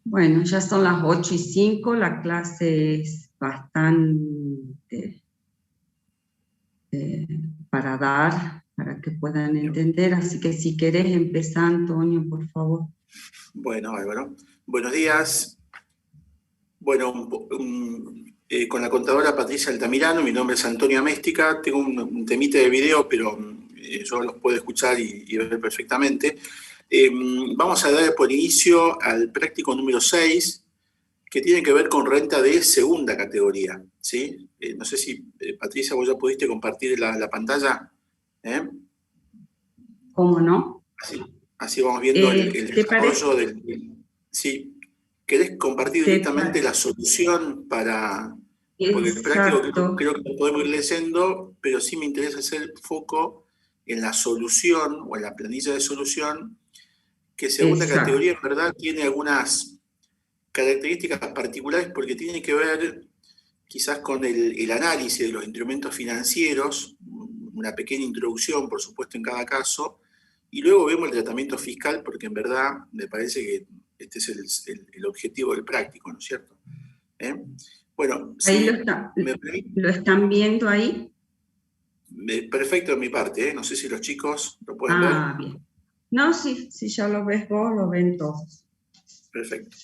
Bueno, ya son las 8:05, la clase es bastante para dar, para que puedan entender, así que si querés empezar, Antonio, por favor. Bueno, Álvaro. Buenos días. Bueno, con la contadora Patricia Altamirano, mi nombre es Antonio Améstica, tengo un temite de video, pero yo los puedo escuchar y ver perfectamente. Vamos a dar por inicio al práctico número 6, que tiene que ver con renta de segunda categoría, ¿sí? No sé si, Patricia, vos ya pudiste compartir la pantalla. ¿Cómo no? Así vamos viendo el ¿Te parece? desarrollo del... Sí. ¿Querés compartir directamente la solución para...? Porque el práctico Exacto. creo que lo podemos ir leyendo, pero sí me interesa hacer foco en la solución o en la planilla de solución, que segunda categoría en verdad tiene algunas características particulares porque tiene que ver quizás con el análisis de los instrumentos financieros, una pequeña introducción, por supuesto, en cada caso, y luego vemos el tratamiento fiscal, porque en verdad me parece que este es el objetivo del práctico, ¿no es cierto? Bueno, Ahí si me permite... ¿Lo están viendo ahí? Perfecto de mi parte, no sé si los chicos lo pueden ver. Ah, bien. No, si ya lo ves vos, lo ven todos. Perfecto.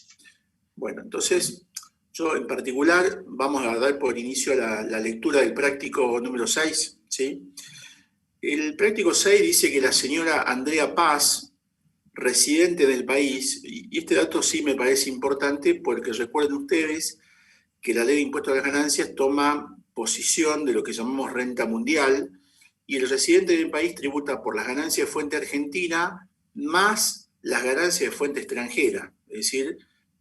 Bueno, entonces, yo en particular vamos a dar por inicio la lectura del práctico número 6, ¿sí? El práctico 6 dice que la señora Andrea Paz, residente del país, y este dato sí me parece importante porque recuerden ustedes que la ley de impuestos a las ganancias toma posición de lo que llamamos renta mundial, y el residente del país tributa por las ganancias de fuente argentina más las ganancias de fuente extranjera, es decir,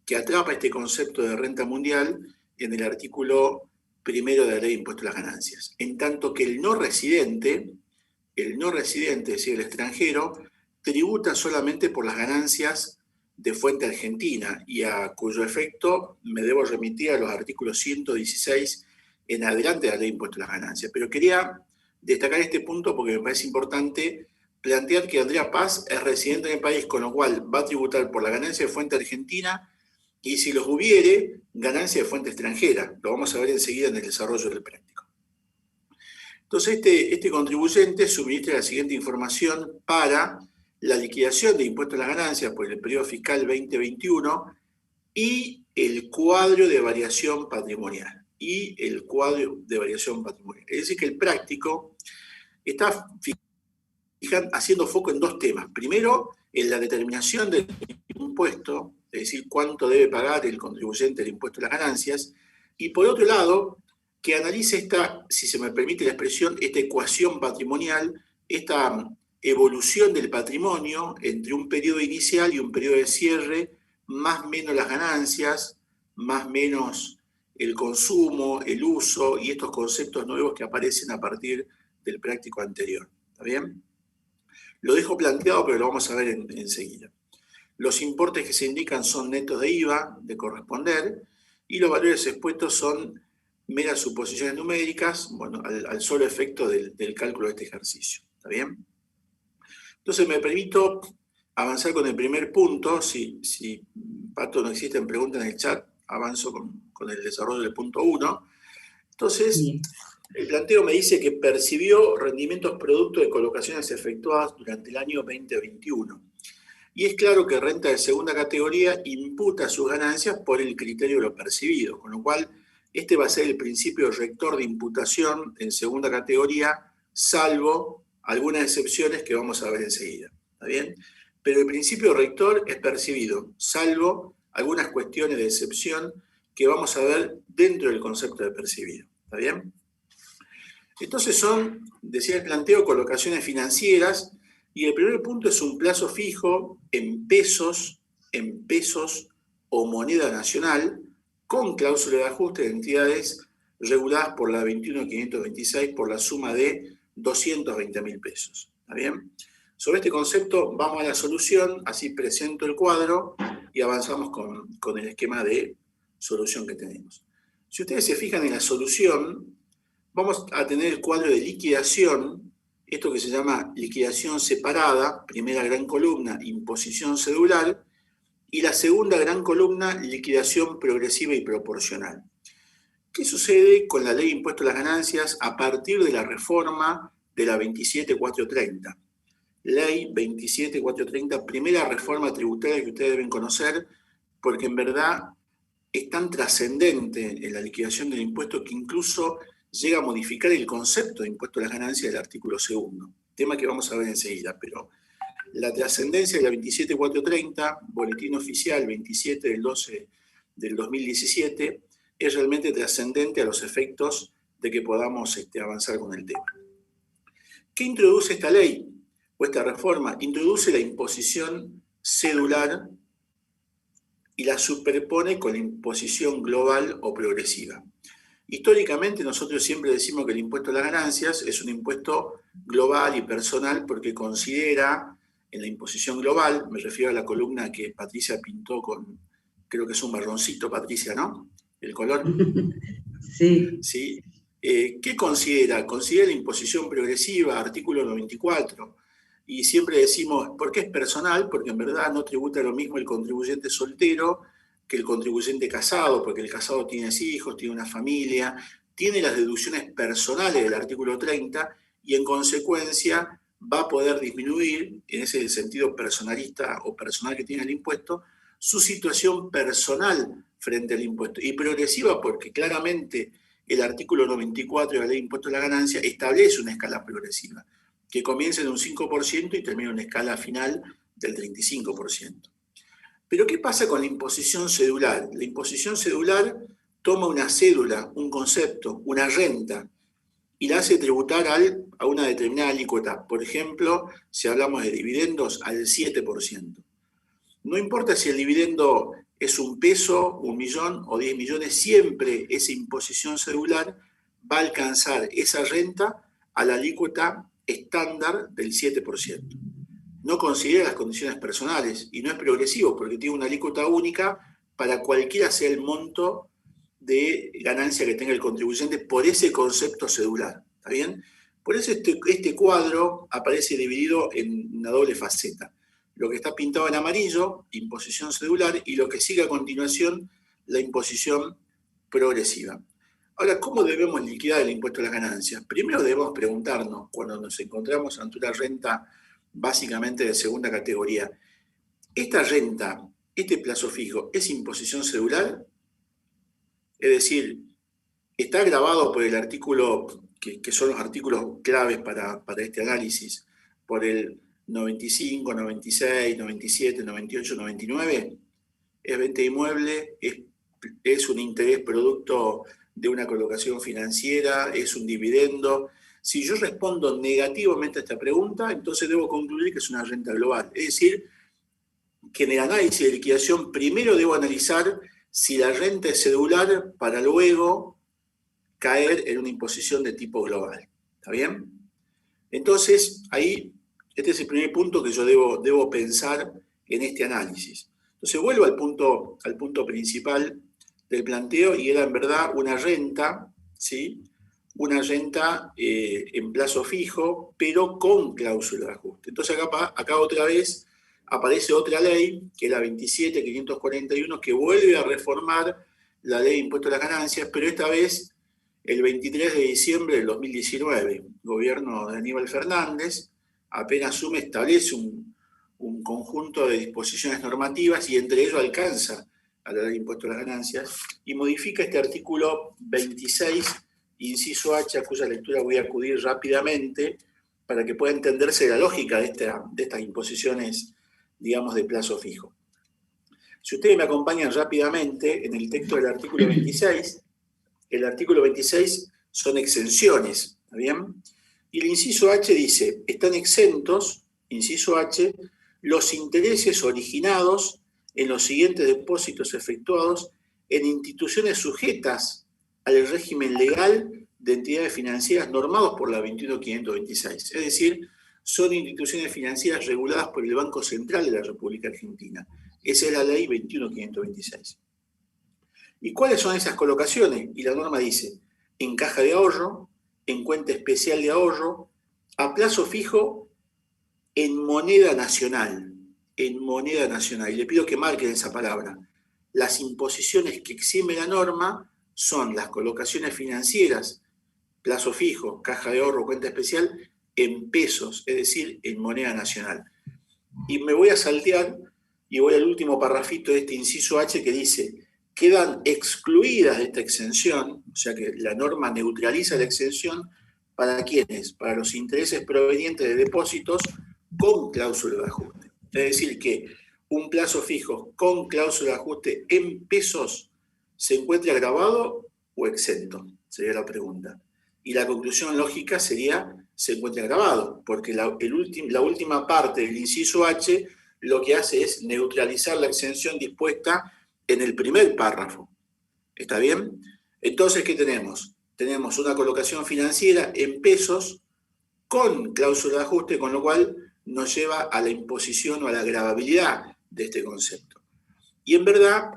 que atrapa este concepto de renta mundial en el artículo primero de la ley de impuestos a las ganancias. En tanto que el no residente, es decir, el extranjero, tributa solamente por las ganancias de fuente argentina y a cuyo efecto me debo remitir a los artículos 116 en adelante de la ley de impuestos a las ganancias. Pero quería destacar este punto porque me parece importante plantear que Andrea Paz es residente en el país, con lo cual va a tributar por la ganancia de fuente argentina y si los hubiere, ganancia de fuente extranjera. Lo vamos a ver enseguida en el desarrollo del práctico. Entonces, este contribuyente suministra la siguiente información para la liquidación de impuestos a las ganancias por el periodo fiscal 2021 y el cuadro de variación patrimonial. Es decir, que el práctico está haciendo foco en dos temas. Primero, en la determinación del impuesto, es decir, cuánto debe pagar el contribuyente del impuesto a las ganancias, y por otro lado, que analice esta, si se me permite la expresión, esta ecuación patrimonial, esta evolución del patrimonio entre un periodo inicial y un periodo de cierre, más o menos las ganancias, más o menos el consumo, el uso y estos conceptos nuevos que aparecen a partir del práctico anterior. ¿Está bien? Lo dejo planteado, pero lo vamos a ver enseguida. Los importes que se indican son netos de IVA, de corresponder, y los valores expuestos son meras suposiciones numéricas, bueno, al solo efecto del cálculo de este ejercicio. ¿Está bien? Entonces me permito avanzar con el primer punto. Si Pato, no existen preguntas en el chat, avanzo con el desarrollo del punto 1. Entonces, bien. El planteo me dice que percibió rendimientos producto de colocaciones efectuadas durante el año 2021. Y es claro que renta de segunda categoría imputa sus ganancias por el criterio de lo percibido, con lo cual este va a ser el principio rector de imputación en segunda categoría, salvo algunas excepciones que vamos a ver enseguida. ¿Está bien? Pero el principio rector es percibido, salvo algunas cuestiones de excepción que vamos a ver dentro del concepto de percibido. ¿Está bien? Entonces son, decía el planteo, colocaciones financieras, y el primer punto es un plazo fijo en pesos o moneda nacional, con cláusula de ajuste de entidades reguladas por la 21.526 por la suma de 220.000 pesos. ¿Está bien? Sobre este concepto vamos a la solución, así presento el cuadro y avanzamos con el esquema de solución que tenemos. Si ustedes se fijan en la solución, vamos a tener el cuadro de liquidación, esto que se llama liquidación separada, primera gran columna, imposición cedular, Y la segunda gran columna, liquidación progresiva y proporcional. ¿Qué sucede con la ley de impuesto a las ganancias a partir de la reforma de la 27430? Ley 27430, primera reforma tributaria que ustedes deben conocer, porque en verdad es tan trascendente en la liquidación del impuesto que incluso llega a modificar el concepto de impuesto a las ganancias del artículo 2º, tema que vamos a ver enseguida, pero la trascendencia de la 27430, boletín oficial 27 del 12 del 2017, es realmente trascendente a los efectos de que podamos avanzar con el tema. ¿Qué introduce esta ley o esta reforma? Introduce la imposición cedular y la superpone con la imposición global o progresiva. Históricamente nosotros siempre decimos que el impuesto a las ganancias es un impuesto global y personal porque considera en la imposición global, me refiero a la columna que Patricia pintó con, creo que es un marroncito, Patricia, ¿no? El color. Sí. ¿Sí? ¿Qué considera? Considera la imposición progresiva, artículo 94. Y siempre decimos, ¿por qué es personal? Porque en verdad no tributa lo mismo el contribuyente soltero que el contribuyente casado, porque el casado tiene hijos, tiene una familia, tiene las deducciones personales del artículo 30 y en consecuencia va a poder disminuir, en ese sentido personalista o personal que tiene el impuesto, su situación personal frente al impuesto. Y progresiva porque claramente el artículo 94 de la Ley de Impuesto a la Ganancia establece una escala progresiva, que comienza en un 5% y termina en una escala final del 35%. Pero ¿qué pasa con la imposición cedular? La imposición cedular toma una cédula, un concepto, una renta, y la hace tributar a una determinada alícuota. Por ejemplo, si hablamos de dividendos, al 7%. No importa si el dividendo es 1 peso, 1 millón o 10 millones, siempre esa imposición cedular va a alcanzar esa renta a la alícuota estándar del 7%. No considera las condiciones personales y no es progresivo porque tiene una alícuota única para cualquiera sea el monto de ganancia que tenga el contribuyente por ese concepto cedular. ¿Está bien? Por eso este cuadro aparece dividido en una doble faceta. Lo que está pintado en amarillo, imposición cedular, y lo que sigue a continuación, la imposición progresiva. Ahora, ¿cómo debemos liquidar el impuesto a las ganancias? Primero debemos preguntarnos, cuando nos encontramos ante una renta básicamente de segunda categoría, ¿esta renta, este plazo fijo, es imposición cedular? Es decir, está grabado por el artículo, que son los artículos claves para este análisis, por el 95, 96, 97, 98, 99, es venta inmueble, es un interés producto de una colocación financiera, es un dividendo. Si yo respondo negativamente a esta pregunta, entonces debo concluir que es una renta global. Es decir, que en el análisis de liquidación primero debo analizar si la renta es cedular para luego caer en una imposición de tipo global. ¿Está bien? Entonces, ahí, este es el primer punto que yo debo pensar en este análisis. Entonces, vuelvo al punto principal del planteo y era en verdad una renta, ¿sí? Una renta en plazo fijo, pero con cláusula de ajuste. Entonces, acá otra vez aparece otra ley, que es la 27.541, que vuelve a reformar la ley de impuesto a las ganancias, pero esta vez el 23 de diciembre del 2019. El gobierno de Aníbal Fernández apenas asume, establece un conjunto de disposiciones normativas y entre ellos alcanza a la ley de impuesto a las ganancias y modifica este artículo 26, inciso H, a cuya lectura voy a acudir rápidamente para que pueda entenderse la lógica de estas imposiciones, digamos, de plazo fijo. Si ustedes me acompañan rápidamente en el texto del artículo 26, el artículo 26 son exenciones, ¿está bien? Y el inciso H dice, están exentos, inciso H, los intereses originados en los siguientes depósitos efectuados en instituciones sujetas al régimen legal de entidades financieras normados por la 21.526. Es decir, son instituciones financieras reguladas por el Banco Central de la República Argentina. Esa es la ley 21.526. ¿Y cuáles son esas colocaciones? Y la norma dice, en caja de ahorro, en cuenta especial de ahorro, a plazo fijo, en moneda nacional. en moneda nacional. Y le pido que marquen esa palabra. Las imposiciones que exime la norma son las colocaciones financieras, plazo fijo, caja de ahorro, cuenta especial, en pesos, es decir, en moneda nacional. Y me voy a saltear y voy al último parrafito de este inciso H que dice: quedan excluidas de esta exención, o sea que la norma neutraliza la exención, ¿para quiénes? Para los intereses provenientes de depósitos con cláusula de ajuste. Es decir, que un plazo fijo con cláusula de ajuste en pesos se encuentra grabado o exento, sería la pregunta. Y la conclusión lógica sería: se encuentra grabado, porque la última parte del inciso H lo que hace es neutralizar la exención dispuesta en el primer párrafo. ¿Está bien? Entonces, ¿qué tenemos? Tenemos una colocación financiera en pesos con cláusula de ajuste, con lo cual nos lleva a la imposición o a la gravabilidad de este concepto. Y en verdad,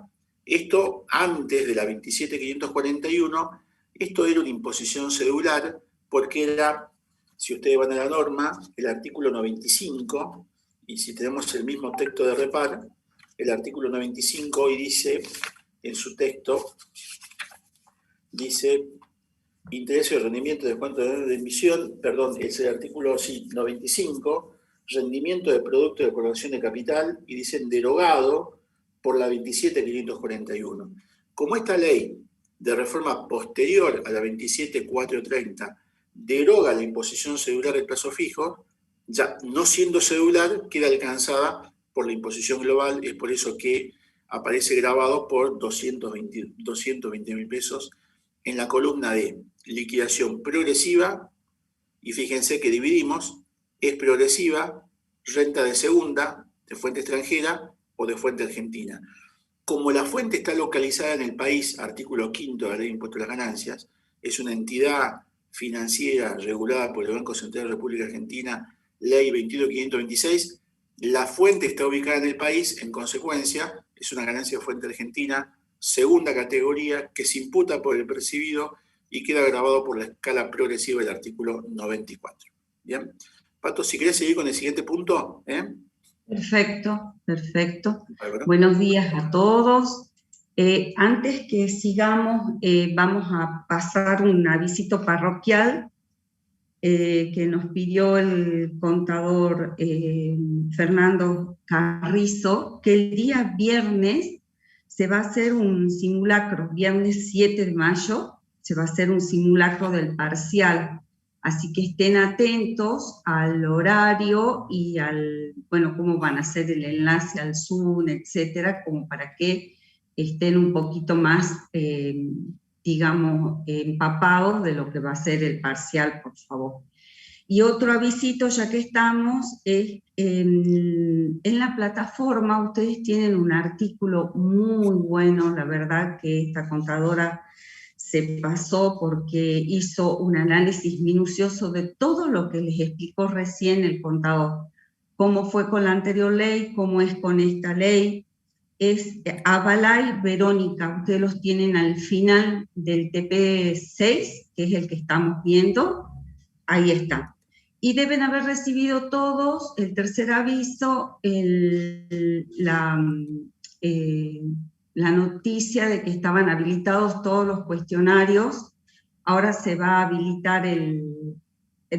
esto antes de la 27.541, esto era una imposición cedular, porque era, si ustedes van a la norma, el artículo 95, y si tenemos el mismo texto de Repar, el artículo 95 hoy dice, en su texto, dice, interés y rendimiento de cuánto de emisión, perdón, es el artículo 95, rendimiento de producto de colocación de capital, y dicen derogado por la 27.541. Como esta ley de reforma posterior a la 27.430 deroga la imposición cedular del plazo fijo, ya no siendo cedular, queda alcanzada por la imposición global. Es por eso que aparece grabado por 220.000 pesos en la columna de liquidación progresiva, y fíjense que dividimos, es progresiva, renta de segunda, de fuente extranjera o de fuente argentina. Como la fuente está localizada en el país, artículo 5 de la Ley de Impuesto a las Ganancias, es una entidad financiera regulada por el Banco Central de la República Argentina, Ley 21.526, la fuente está ubicada en el país, en consecuencia, es una ganancia de fuente argentina, segunda categoría, que se imputa por el percibido y queda grabado por la escala progresiva del artículo 94. ¿Bien? Pato, si querés seguir con el siguiente punto. Perfecto, perfecto. Buenos días a todos. Antes que sigamos, vamos a pasar un avisito parroquial que nos pidió el contador Fernando Carrizo, que el día viernes se va a hacer un simulacro, viernes 7 de mayo, se va a hacer un simulacro del parcial. Así que estén atentos al horario y bueno, cómo van a hacer el enlace al Zoom, etcétera, como para que estén un poquito más, digamos, empapados de lo que va a ser el parcial, por favor. Y otro avisito, ya que estamos, es en la plataforma ustedes tienen un artículo muy bueno, la verdad que esta contadora se pasó porque hizo un análisis minucioso de todo lo que les explicó recién el contador, cómo fue con la anterior ley, cómo es con esta ley. Es Avalay Verónica, ustedes los tienen al final del TP6, que es el que estamos viendo, ahí está. Y deben haber recibido todos el tercer aviso, la noticia de que estaban habilitados todos los cuestionarios. Ahora se va a habilitar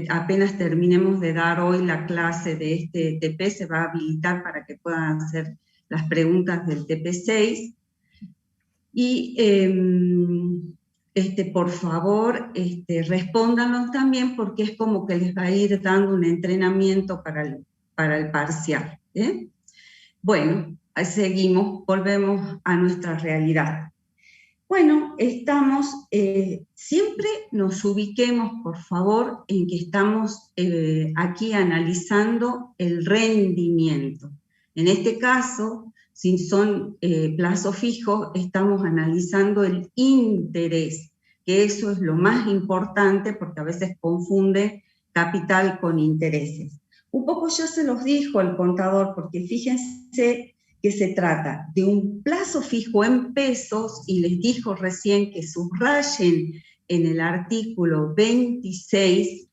apenas terminemos de dar hoy la clase de este TP, se va a habilitar para que puedan hacer las preguntas del TP6. Y por favor, respóndanlos también, porque es como que les va a ir dando un entrenamiento para el parcial. Bueno, seguimos, volvemos a nuestra realidad. Bueno, estamos, siempre nos ubiquemos, por favor, en que estamos aquí analizando el rendimiento. En este caso, si son plazos fijos, estamos analizando el interés, que eso es lo más importante porque a veces confunde capital con intereses. Un poco ya se los dijo el contador, porque fíjense que se trata de un plazo fijo en pesos, y les dijo recién que subrayen en el artículo 26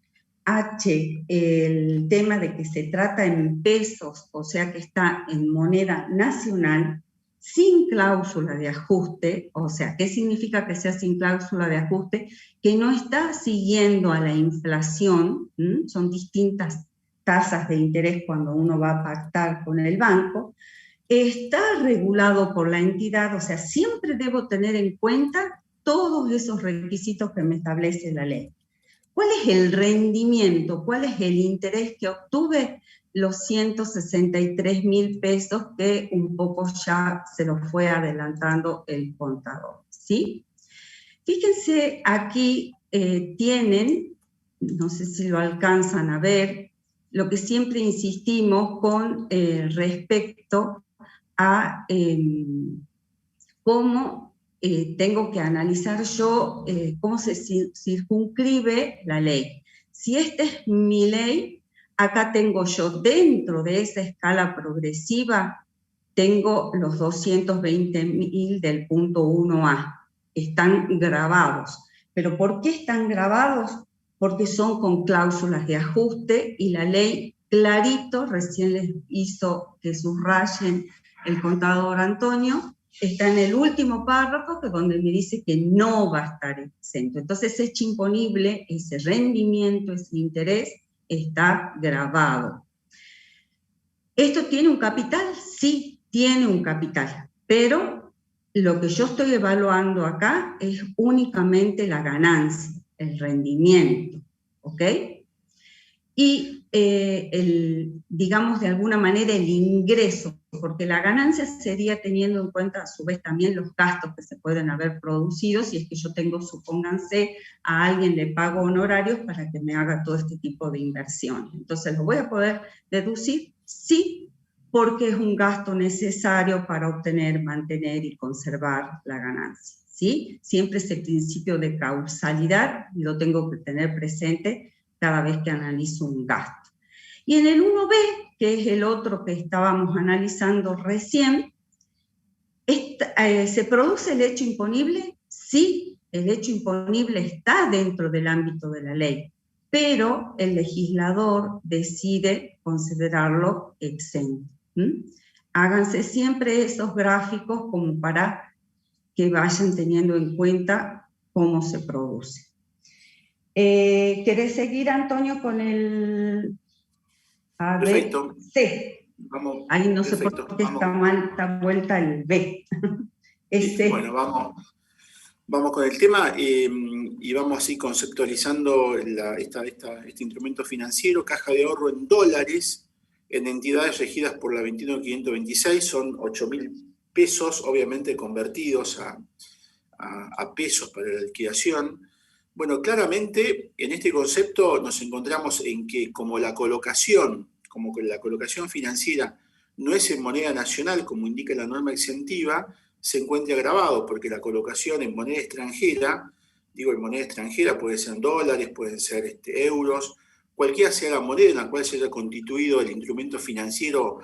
H, el tema de que se trata en pesos, o sea que está en moneda nacional, sin cláusula de ajuste. O sea, ¿qué significa que sea sin cláusula de ajuste? Que no está siguiendo a la inflación. Son distintas tasas de interés cuando uno va a pactar con el banco. Está regulado por la entidad, o sea, siempre debo tener en cuenta todos esos requisitos que me establece la ley. ¿Cuál es el rendimiento? ¿Cuál es el interés que obtuve? Los 163.000 pesos que un poco ya se lo fue adelantando el contador, ¿sí? Fíjense, aquí tienen, no sé si lo alcanzan a ver, lo que siempre insistimos con respecto a cómo tengo que analizar yo cómo se circunscribe la ley. Si esta es mi ley, acá tengo yo dentro de esa escala progresiva, tengo los 220.000 del punto 1A. Están grabados. ¿Pero por qué están grabados? Porque son con cláusulas de ajuste y la ley clarito, recién les hizo que subrayen el contador Antonio, está en el último párrafo, que donde me dice que no va a estar exento. Entonces, ese imponible, ese rendimiento, ese interés, está grabado. ¿Esto tiene un capital? Sí, tiene un capital, pero lo que yo estoy evaluando acá es únicamente la ganancia, el rendimiento, ¿ok? Y digamos de alguna manera el ingreso, porque la ganancia sería teniendo en cuenta a su vez también los gastos que se pueden haber producido, si es que yo tengo, supónganse, a alguien le pago honorarios para que me haga todo este tipo de inversión. Entonces, ¿lo voy a poder deducir? Sí, porque es un gasto necesario para obtener, mantener y conservar la ganancia, ¿sí? Siempre ese principio de causalidad lo tengo que tener presente cada vez que analizo un gasto. Y en el 1B, que es el otro que estábamos analizando recién, ¿se produce el hecho imponible? Sí, el hecho imponible está dentro del ámbito de la ley, pero el legislador decide considerarlo exento. Háganse siempre esos gráficos como para que vayan teniendo en cuenta cómo se produce. ¿Querés seguir, Antonio, con el A, B, perfecto. C? Vamos, ahí no perfecto. sé por qué está mal, está vuelta el B. Sí, bueno, vamos con el tema y vamos así conceptualizando este instrumento financiero, caja de ahorro en dólares, en entidades regidas por la 21526, son 8.000 pesos, obviamente convertidos a pesos para la liquidación. Bueno, claramente en este concepto nos encontramos en que como la colocación financiera no es en moneda nacional, como indica la norma exentiva, se encuentra agravado, porque la colocación en moneda extranjera, en moneda extranjera puede ser en dólares, pueden ser euros, cualquiera sea la moneda en la cual se haya constituido el instrumento financiero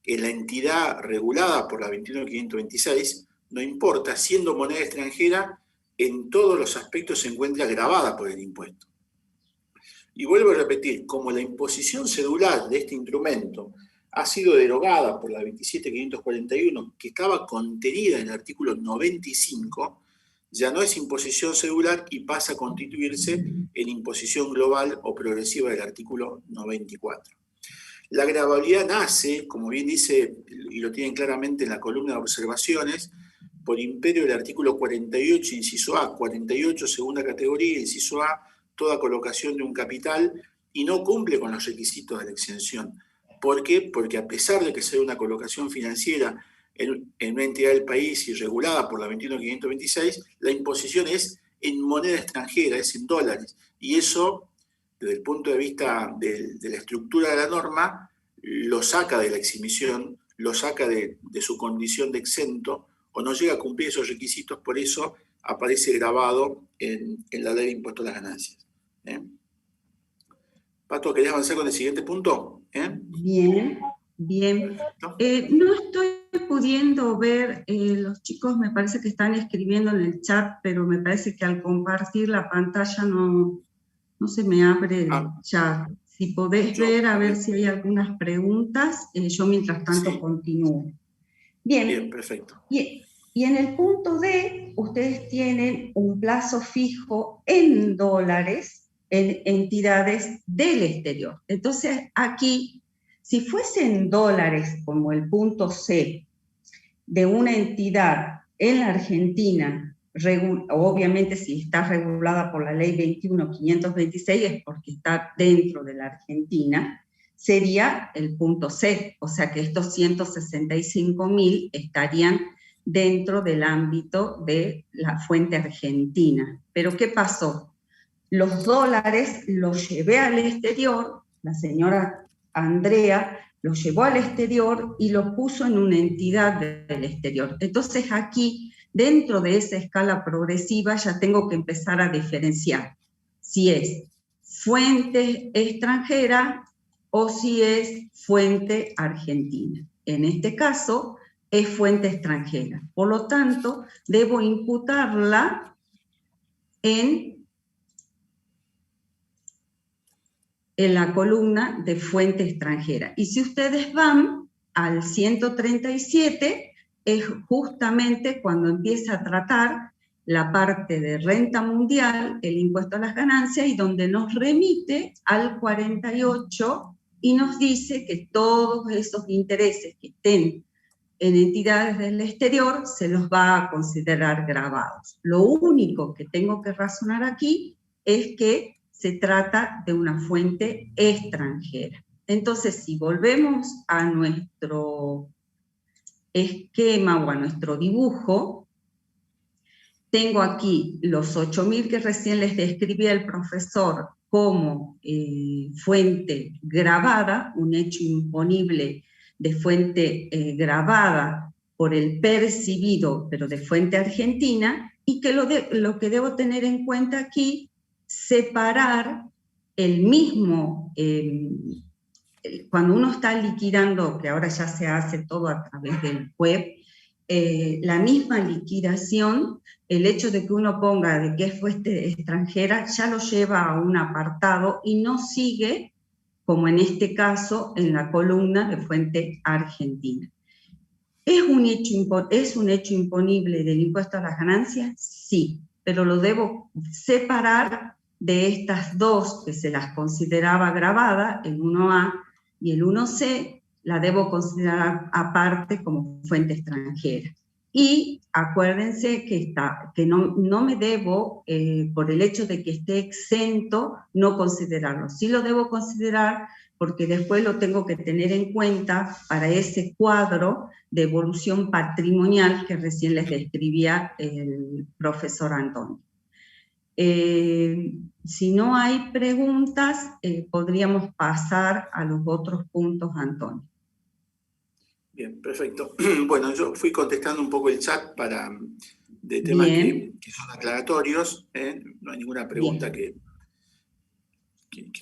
en la entidad regulada por la 21526, no importa, siendo moneda extranjera, en todos los aspectos se encuentra gravada por el impuesto. Y vuelvo a repetir, como la imposición cedular de este instrumento ha sido derogada por la 27541, que estaba contenida en el artículo 95, ya no es imposición cedular y pasa a constituirse en imposición global o progresiva del artículo 94. La gravabilidad nace, como bien dice, y lo tienen claramente en la columna de observaciones, por imperio del artículo 48, inciso A, 48, segunda categoría, inciso A, toda colocación de un capital, y no cumple con los requisitos de la exención. ¿Por qué? Porque a pesar de que sea una colocación financiera en una entidad del país y regulada por la 21526, la imposición es en moneda extranjera, es en dólares, y eso, desde el punto de vista de la estructura de la norma, lo saca de la exhibición, lo saca de su condición de exento, o no llega a cumplir esos requisitos, por eso aparece grabado en la ley de impuesto a las ganancias. Pato, ¿querías avanzar con el siguiente punto? Bien, bien. No estoy pudiendo ver, los chicos me parece que están escribiendo en el chat, pero me parece que al compartir la pantalla no No se me abre el chat. Si podés ver, a ver si hay algunas preguntas, yo mientras tanto continúo. Bien, perfecto. Y en el punto D, ustedes tienen un plazo fijo en dólares en entidades del exterior. Entonces, aquí, si fuesen dólares, como el punto C, de una entidad en la Argentina, obviamente si está regulada por la ley 21.526 es porque está dentro de la Argentina, sería el punto C, o sea que estos 165.000 estarían dentro del ámbito de la fuente argentina. Pero ¿qué pasó? Los dólares los llevé al exterior, la señora Andrea los llevó al exterior y los puso en una entidad del exterior. Entonces aquí, dentro de esa escala progresiva, ya tengo que empezar a diferenciar si es fuente extranjera o si es fuente argentina. En este caso, es fuente extranjera. Por lo tanto, debo imputarla en la columna de fuente extranjera. Y si ustedes van al 137, es justamente cuando empieza a tratar la parte de renta mundial, el impuesto a las ganancias, y donde nos remite al 48 y nos dice que todos esos intereses que estén en entidades del exterior se los va a considerar grabados. Lo único que tengo que razonar aquí es que se trata de una fuente extranjera. Entonces, si volvemos a nuestro esquema o a nuestro dibujo, tengo aquí los 8.000 que recién les describía el profesor como fuente grabada, un hecho imponible de fuente grabada por el percibido, pero de fuente argentina, y que lo que debo tener en cuenta aquí, separar el mismo, cuando uno está liquidando, que ahora ya se hace todo a través del web, la misma liquidación, el hecho de que uno ponga de que es fuente extranjera, ya lo lleva a un apartado y no sigue, como en este caso, en la columna de fuente argentina. ¿Es un hecho imponible del impuesto a las ganancias? Sí, pero lo debo separar de estas dos que se las consideraba grabadas, el 1A y el 1C, la debo considerar aparte como fuente extranjera. Y acuérdense que no me debo, por el hecho de que esté exento, no considerarlo. Sí lo debo considerar porque después lo tengo que tener en cuenta para ese cuadro de evolución patrimonial que recién les describía el profesor Antonio. Si no hay preguntas, podríamos pasar a los otros puntos, Antonio. Bien, perfecto. Bueno, yo fui contestando un poco el chat de temas que son aclaratorios. No hay ninguna pregunta que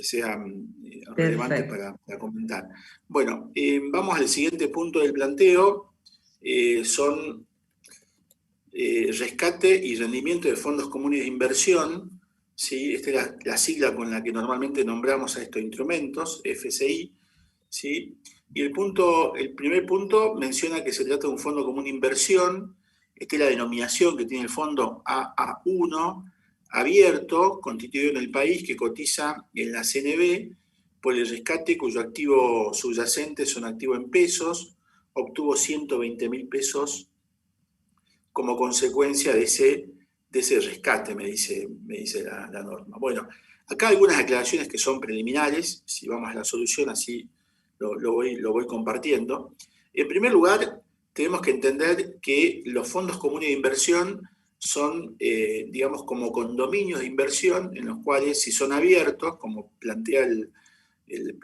sea relevante para comentar. Bueno, vamos al siguiente punto del planteo. Son rescate y rendimiento de fondos comunes de inversión. ¿Sí? Esta es la sigla con la que normalmente nombramos a estos instrumentos, FCI. ¿Sí? Y el primer punto menciona que se trata de un fondo común de inversión. Esta es la denominación que tiene el fondo AA1, abierto, constituido en el país, que cotiza en la CNB por el rescate, cuyo activo subyacente son activos en pesos. Obtuvo 120.000 pesos como consecuencia de ese rescate, me dice la norma. Bueno, acá algunas aclaraciones que son preliminares. Si vamos a la solución, así lo voy compartiendo. En primer lugar, tenemos que entender que los fondos comunes de inversión son, digamos, como condominios de inversión en los cuales, si son abiertos, como plantea el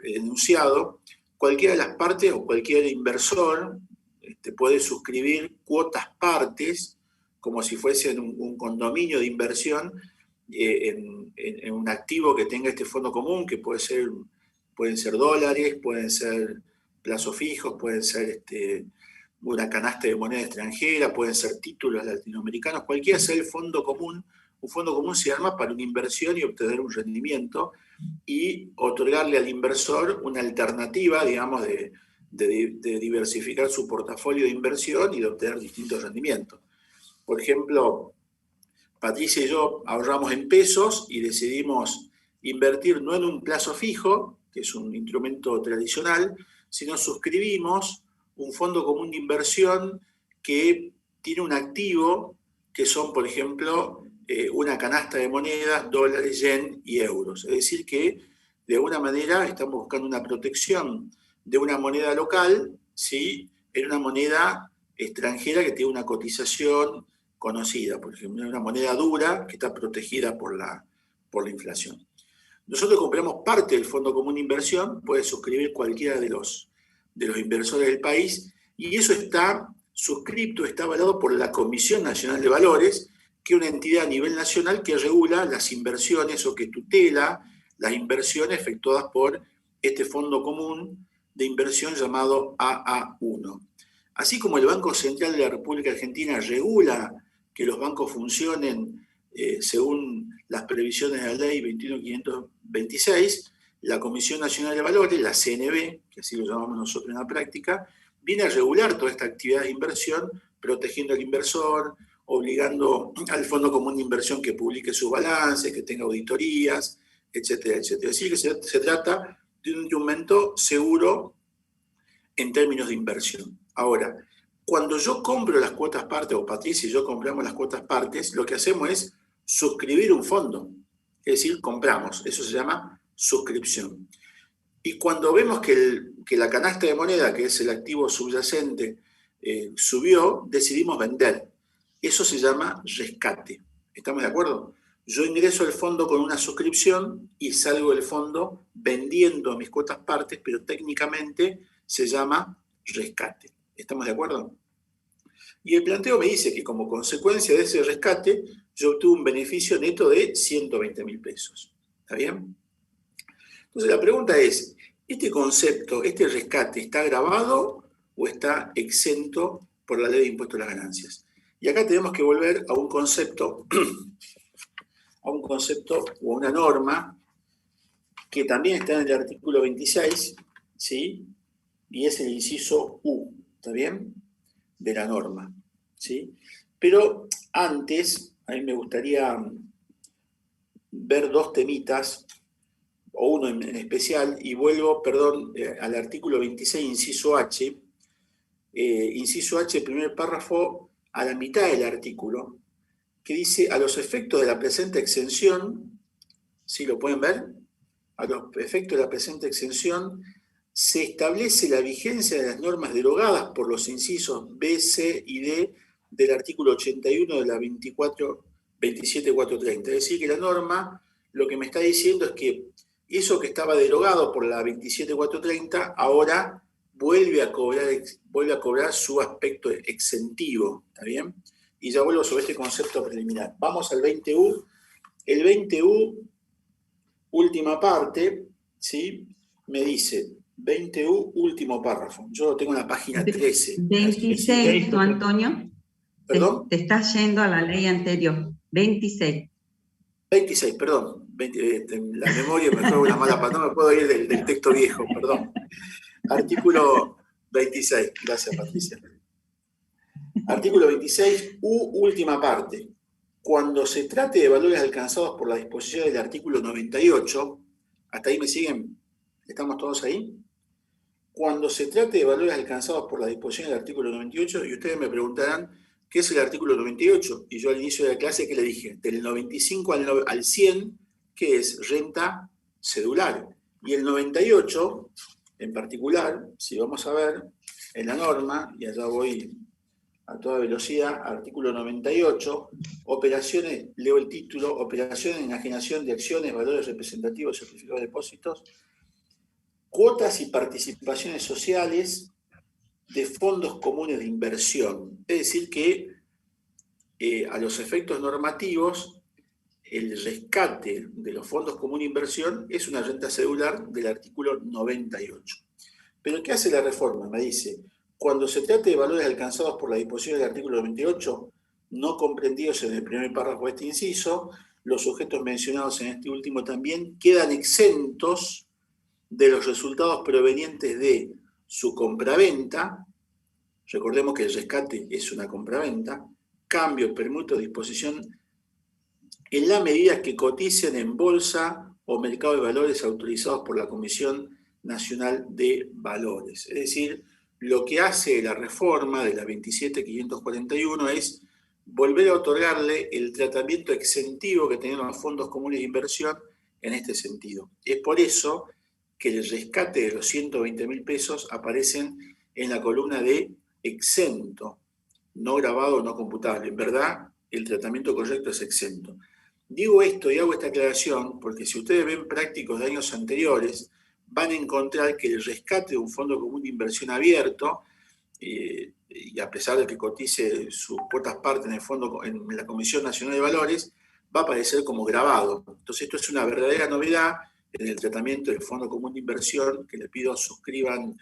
enunciado, cualquiera de las partes o cualquier inversor puede suscribir cuotas partes, como si fuesen un condominio de inversión en un activo que tenga este fondo común, que pueden ser dólares, pueden ser plazos fijos, pueden ser una canasta de moneda extranjera, pueden ser títulos latinoamericanos, cualquiera sea el fondo común un fondo común se arma para una inversión y obtener un rendimiento y otorgarle al inversor una alternativa, digamos, de diversificar su portafolio de inversión y de obtener distintos rendimientos. Por ejemplo, Patricia y yo ahorramos en pesos y decidimos invertir no en un plazo fijo, que es un instrumento tradicional, sino suscribimos un fondo común de inversión que tiene un activo que son, por ejemplo, una canasta de monedas, dólares, yen y euros. Es decir que, de alguna manera, estamos buscando una protección de una moneda local, ¿sí?, en una moneda extranjera que tiene una cotización conocida, por ejemplo, una moneda dura que está protegida por la inflación. Nosotros compramos parte del Fondo Común de Inversión, puede suscribir cualquiera de los inversores del país, y eso está suscripto, está avalado por la Comisión Nacional de Valores, que es una entidad a nivel nacional que regula las inversiones o que tutela las inversiones efectuadas por este Fondo Común de Inversión llamado AA1. Así como el Banco Central de la República Argentina regula que los bancos funcionen según las previsiones de la ley 21.526, la Comisión Nacional de Valores, la CNV, que así lo llamamos nosotros en la práctica, viene a regular toda esta actividad de inversión, protegiendo al inversor, obligando al Fondo Común de Inversión que publique sus balances, que tenga auditorías, etcétera, etcétera. Es decir, que se trata de un instrumento seguro en términos de inversión. Ahora, cuando yo compro las cuotas partes, o Patricia y yo compramos las cuotas partes, lo que hacemos es suscribir un fondo. Es decir, compramos. Eso se llama suscripción. Y cuando vemos que la canasta de moneda, que es el activo subyacente, subió, decidimos vender. Eso se llama rescate. ¿Estamos de acuerdo? Yo ingreso al fondo con una suscripción y salgo del fondo vendiendo mis cuotas partes, pero técnicamente se llama rescate. ¿Estamos de acuerdo? Y el planteo me dice que como consecuencia de ese rescate, yo obtuve un beneficio neto de 120.000 pesos. ¿Está bien? Entonces la pregunta es, ¿este concepto, este rescate, está grabado o está exento por la ley de impuesto a las ganancias? Y acá tenemos que volver a un concepto o a una norma que también está en el artículo 26, ¿sí? Y es el inciso U, ¿está bien?, de la norma, ¿sí? Pero antes, a mí me gustaría ver dos temitas, o uno en especial, y vuelvo, al artículo 26, inciso H. Inciso H, primer párrafo, a la mitad del artículo, que dice, a los efectos de la presente exención, ¿sí lo pueden ver? A los efectos de la presente exención, se establece la vigencia de las normas derogadas por los incisos B, C y D del artículo 81 de la 27.430. Es decir, que la norma lo que me está diciendo es que eso que estaba derogado por la 27.430 ahora vuelve a cobrar su aspecto exentivo, ¿está bien? Y ya vuelvo sobre este concepto preliminar. Vamos al 20U. El 20U, última parte, ¿sí? Me dice 20U, último párrafo. Yo lo tengo en la página 13. 26, ¿no, Antonio? ¿Perdón? Te estás yendo a la ley anterior. 26. 26, perdón. La memoria me juega una mala pasada. No me puedo ir del texto viejo, perdón. Artículo 26. Gracias, Patricia. Artículo 26, U, última parte. Cuando se trate de valores alcanzados por la disposición del artículo 98, ¿hasta ahí me siguen? ¿Estamos todos ahí? Cuando se trate de valores alcanzados por la disposición del artículo 98, y ustedes me preguntarán, ¿qué es el artículo 98? Y yo al inicio de la clase, ¿qué le dije? Del 95 al 100, ¿qué es? Renta cedular. Y el 98, en particular, si vamos a ver en la norma, y allá voy a toda velocidad, artículo 98, operaciones, leo el título, operaciones en enajenación de acciones, valores representativos, certificados de depósitos, cuotas y participaciones sociales de fondos comunes de inversión. Es decir que a los efectos normativos, el rescate de los fondos comunes de inversión es una renta cedular del artículo 98. ¿Pero qué hace la reforma? Me dice, cuando se trate de valores alcanzados por la disposición del artículo 98, no comprendidos en el primer párrafo de este inciso, los sujetos mencionados en este último también quedan exentos de los resultados provenientes de su compraventa. Recordemos que el rescate es una compraventa, cambio, permuta o disposición, en la medida que coticen en bolsa o mercado de valores autorizados por la Comisión Nacional de Valores. Es decir, lo que hace la reforma de la 27.541 es volver a otorgarle el tratamiento exentivo que tenían los fondos comunes de inversión en este sentido. Es por eso que el rescate de los 120.000 pesos aparecen en la columna de exento, no grabado, no computable. En verdad, el tratamiento correcto es exento. Digo esto y hago esta aclaración porque si ustedes ven prácticos de años anteriores, van a encontrar que el rescate de un fondo común de inversión abierto, y a pesar de que cotice sus cuotas parte en el fondo, en la Comisión Nacional de Valores, va a aparecer como grabado. Entonces esto es una verdadera novedad en el tratamiento del fondo común de inversión, que les pido suscriban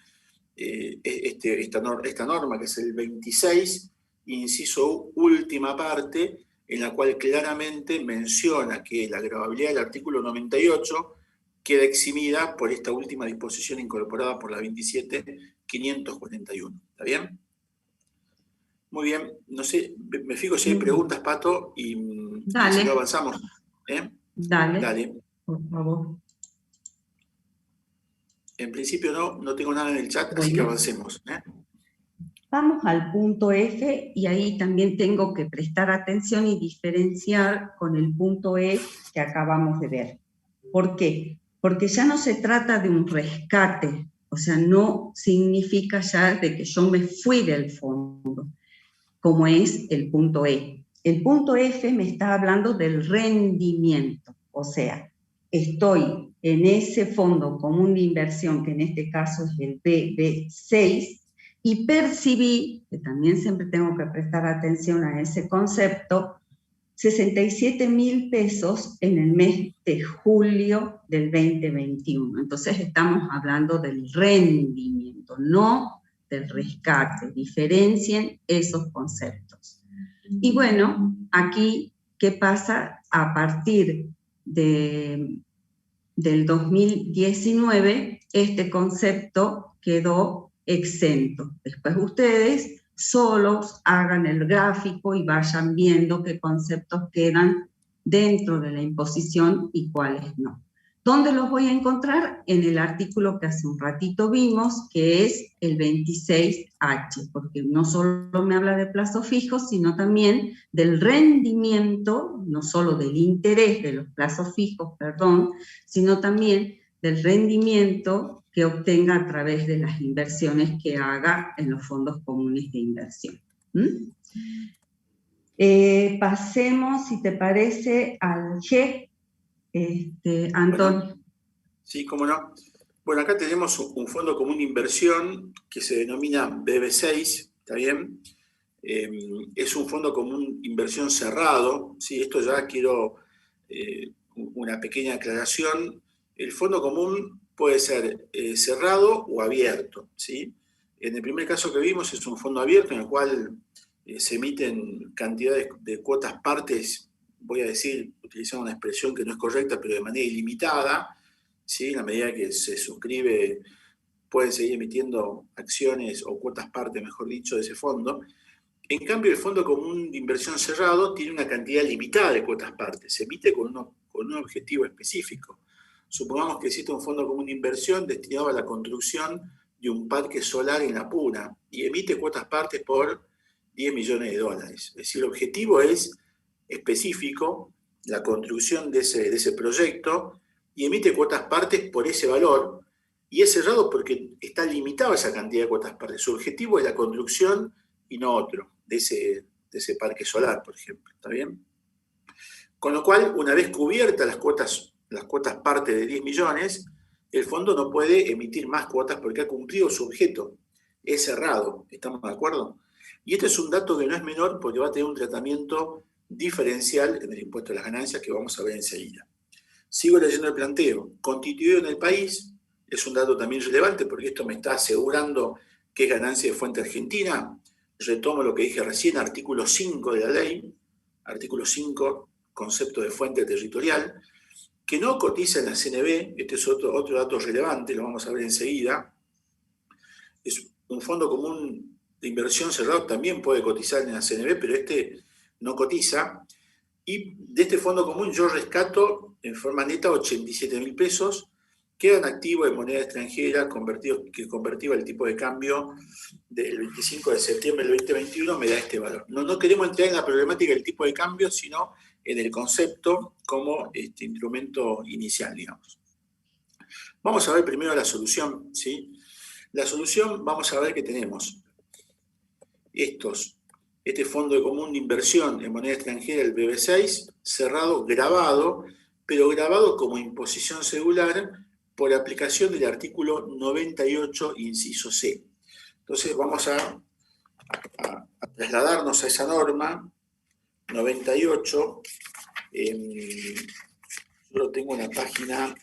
esta norma, que es el 26, inciso última parte, en la cual claramente menciona que la gravabilidad del artículo 98 queda eximida por esta última disposición incorporada por la 27.541. ¿Está bien? Muy bien. No sé, me fijo si hay preguntas, Pato, y si no avanzamos. Dale, por favor. En principio no tengo nada en el chat, así que avancemos. Vamos al punto F y ahí también tengo que prestar atención y diferenciar con el punto E que acabamos de ver. ¿Por qué? Porque ya no se trata de un rescate, o sea, no significa ya de que yo me fui del fondo, como es el punto E. El punto F me está hablando del rendimiento, o sea, estoy en ese fondo común de inversión, que en este caso es el BB6, y percibí, que también siempre tengo que prestar atención a ese concepto, 67.000 pesos en el mes de julio del 2021. Entonces estamos hablando del rendimiento, no del rescate. Diferencien esos conceptos. Y bueno, aquí, ¿qué pasa? A partir del 2019, este concepto quedó exento. Después ustedes solos hagan el gráfico y vayan viendo qué conceptos quedan dentro de la imposición y cuáles no. ¿Dónde los voy a encontrar? En el artículo que hace un ratito vimos, que es el 26H, porque no solo me habla de plazos fijos, sino también del rendimiento, no solo del interés de los plazos fijos, perdón, sino también del rendimiento que obtenga a través de las inversiones que haga en los fondos comunes de inversión. Pasemos, si te parece, al G. Antonio. Bueno, sí, cómo no. Bueno, acá tenemos un fondo común de inversión que se denomina BB6, ¿está bien? Es un fondo común de inversión cerrado, ¿sí? Esto ya quiero una pequeña aclaración. El fondo común puede ser cerrado o abierto, ¿sí? En el primer caso que vimos es un fondo abierto en el cual se emiten cantidades de cuotas partes, voy a decir, utilizando una expresión que no es correcta, pero de manera ilimitada, ¿sí? En la medida que se suscribe, pueden seguir emitiendo acciones o cuotas parte, mejor dicho, de ese fondo. En cambio, el fondo común de inversión cerrado tiene una cantidad limitada de cuotas parte, se emite con un objetivo específico. Supongamos que existe un fondo común de inversión destinado a la construcción de un parque solar en La Puna y emite cuotas partes por $10 millones. Es decir, el objetivo es específico, la construcción de ese proyecto, y emite cuotas partes por ese valor, y es cerrado porque está limitado esa cantidad de cuotas partes. Su objetivo es la construcción y no otro, de ese parque solar, por ejemplo. ¿Está bien? Con lo cual, una vez cubiertas las cuotas parte de 10 millones, el fondo no puede emitir más cuotas porque ha cumplido su objeto. Es cerrado, ¿estamos de acuerdo? Y este es un dato que no es menor porque va a tener un tratamiento diferencial en el impuesto a las ganancias que vamos a ver enseguida. Sigo leyendo el planteo. Constituido en el país, es un dato también relevante porque esto me está asegurando que es ganancia de fuente argentina. retomo lo que dije recién, artículo 5 de la ley, artículo 5, concepto de fuente territorial, que no cotiza en la CNB, este es otro dato relevante, lo vamos a ver enseguida. Es un fondo común de inversión cerrado, también puede cotizar en la CNB, pero este no cotiza. Y de este fondo común yo rescato en forma neta 87.000 pesos, quedan activos en moneda extranjera, que convertido el tipo de cambio del 25 de septiembre del 2021 me da este valor. No queremos entrar en la problemática del tipo de cambio, sino en el concepto como instrumento inicial, digamos. Vamos a ver primero la solución, ¿sí? La solución, vamos a ver que tenemos este fondo común de inversión en moneda extranjera, el BB6, cerrado, grabado, pero grabado como imposición cedular por aplicación del artículo 98, inciso C. Entonces vamos a trasladarnos a esa norma, 98, yo tengo en la página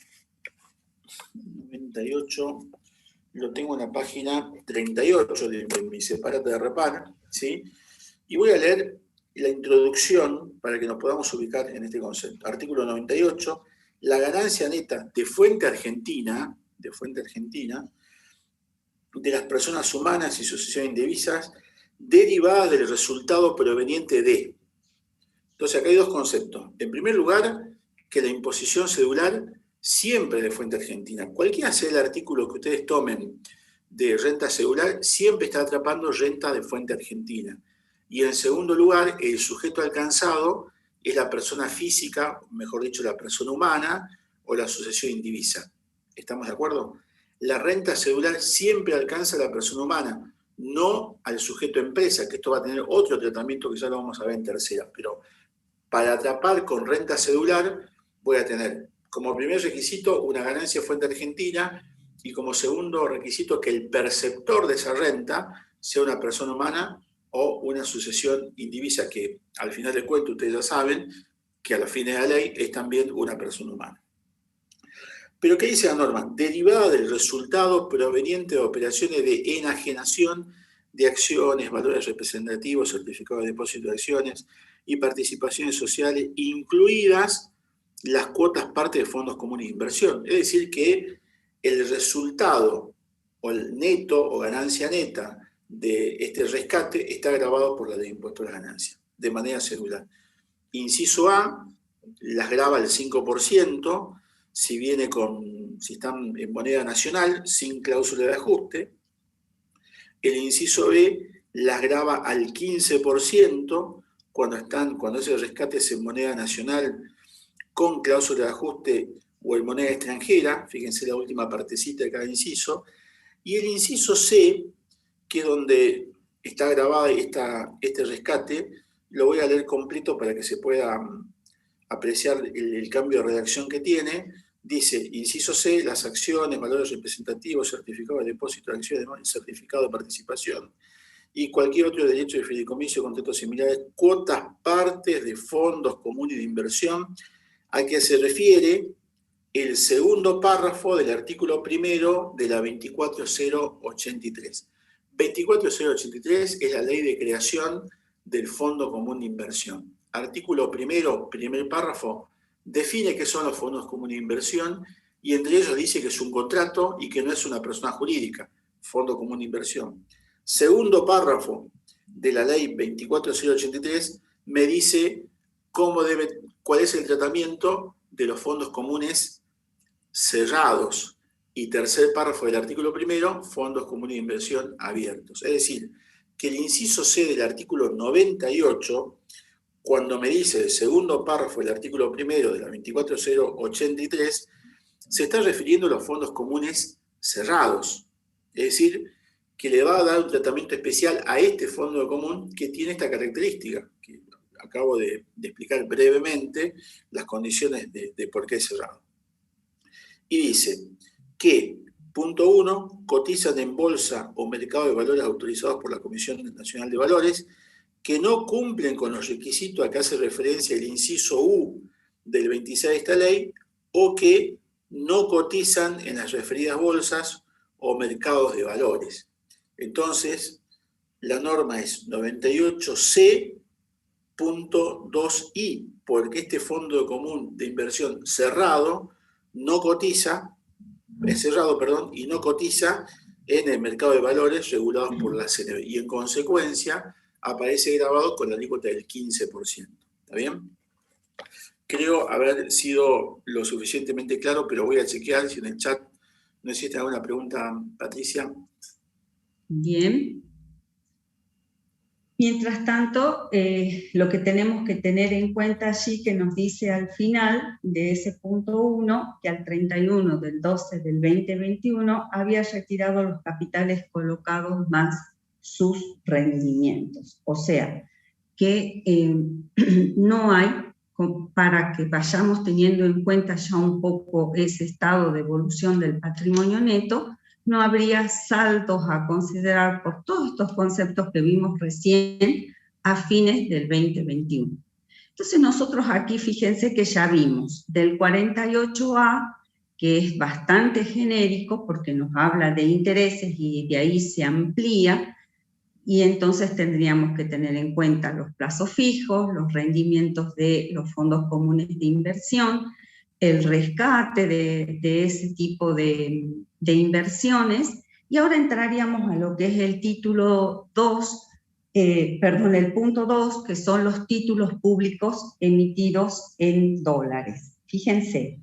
98, lo tengo en la página 38 de mi separata de Repar, ¿sí? Y voy a leer la introducción para que nos podamos ubicar en este concepto. Artículo 98, la ganancia neta de fuente argentina, de las personas humanas y sucesiones indivisas, derivadas del resultado proveniente de. Entonces acá hay dos conceptos. En primer lugar, que la imposición cedular siempre de fuente argentina. Cualquiera sea el artículo que ustedes tomen de renta cedular, siempre está atrapando renta de fuente argentina. Y en segundo lugar, el sujeto alcanzado es la persona física, mejor dicho, la persona humana o la sucesión indivisa. ¿Estamos de acuerdo? La renta cedular siempre alcanza a la persona humana, no al sujeto empresa, que esto va a tener otro tratamiento que ya lo vamos a ver en tercera. Pero para atrapar con renta cedular voy a tener como primer requisito una ganancia fuente argentina y como segundo requisito que el perceptor de esa renta sea una persona humana o una sucesión indivisa, que al final de cuentas ustedes ya saben que a la fin de la ley es también una persona humana. Pero ¿qué dice la norma? Derivada del resultado proveniente de operaciones de enajenación de acciones, valores representativos, certificados de depósito de acciones y participaciones sociales, incluidas las cuotas parte de fondos comunes de inversión. Es decir, que el resultado o el neto o ganancia neta de este rescate está grabado por la ley de impuesto a las ganancias, de manera cedular. Inciso A, las graba el 5%, si están en moneda nacional, sin cláusula de ajuste. El inciso B las graba al 15% cuando ese rescate es en moneda nacional con cláusula de ajuste o en moneda extranjera. Fíjense la última partecita de cada inciso. Y el inciso C, que es donde está grabado este rescate, lo voy a leer completo para que se pueda apreciar el cambio de redacción que tiene. Dice, inciso C, las acciones, valores representativos, certificado de depósito de acciones, certificado de participación y cualquier otro derecho de fideicomiso o contratos similares, cuotas partes de fondos comunes de inversión, a que se refiere el segundo párrafo del artículo primero de la 24083. 24083 es la ley de creación del Fondo Común de Inversión. Artículo primero, primer párrafo, define qué son los fondos comunes de inversión y entre ellos dice que es un contrato y que no es una persona jurídica, Fondo Común de Inversión. Segundo párrafo de la ley 24083 me dice cuál es el tratamiento de los fondos comunes cerrados. Y tercer párrafo del artículo primero, fondos comunes de inversión abiertos. Es decir, que el inciso C del artículo 98, cuando me dice el segundo párrafo del artículo primero de la 24083, se está refiriendo a los fondos comunes cerrados. Es decir, que le va a dar un tratamiento especial a este fondo común que tiene esta característica, que acabo de explicar brevemente las condiciones de por qué es cerrado. Y dice que, punto 1, cotizan en bolsa o mercado de valores autorizados por la Comisión Nacional de Valores, que no cumplen con los requisitos a que hace referencia el inciso U del 26 de esta ley, o que no cotizan en las referidas bolsas o mercados de valores. Entonces, la norma es 98C.2i, porque este fondo común de inversión cerrado no cotiza, es cerrado, perdón, y no cotiza en el mercado de valores regulados por la CNB. Y en consecuencia aparece grabado con la alícuota del 15%. ¿Está bien? Creo haber sido lo suficientemente claro, pero voy a chequear si en el chat no existe alguna pregunta, Patricia. Bien. Mientras tanto, lo que tenemos que tener en cuenta allí, que nos dice al final de ese punto 1, que al 31 del 12 del 2021 había retirado los capitales colocados más sus rendimientos. O sea, que no hay, para que vayamos teniendo en cuenta ya un poco ese estado de evolución del patrimonio neto, no habría saltos a considerar por todos estos conceptos que vimos recién a fines del 2021. Entonces nosotros aquí, fíjense que ya vimos del 48A, que es bastante genérico porque nos habla de intereses y de ahí se amplía, y entonces tendríamos que tener en cuenta los plazos fijos, los rendimientos de los fondos comunes de inversión, el rescate de ese tipo de inversiones, y ahora entraríamos a lo que es el título 2, el punto 2, que son los títulos públicos emitidos en dólares. Fíjense,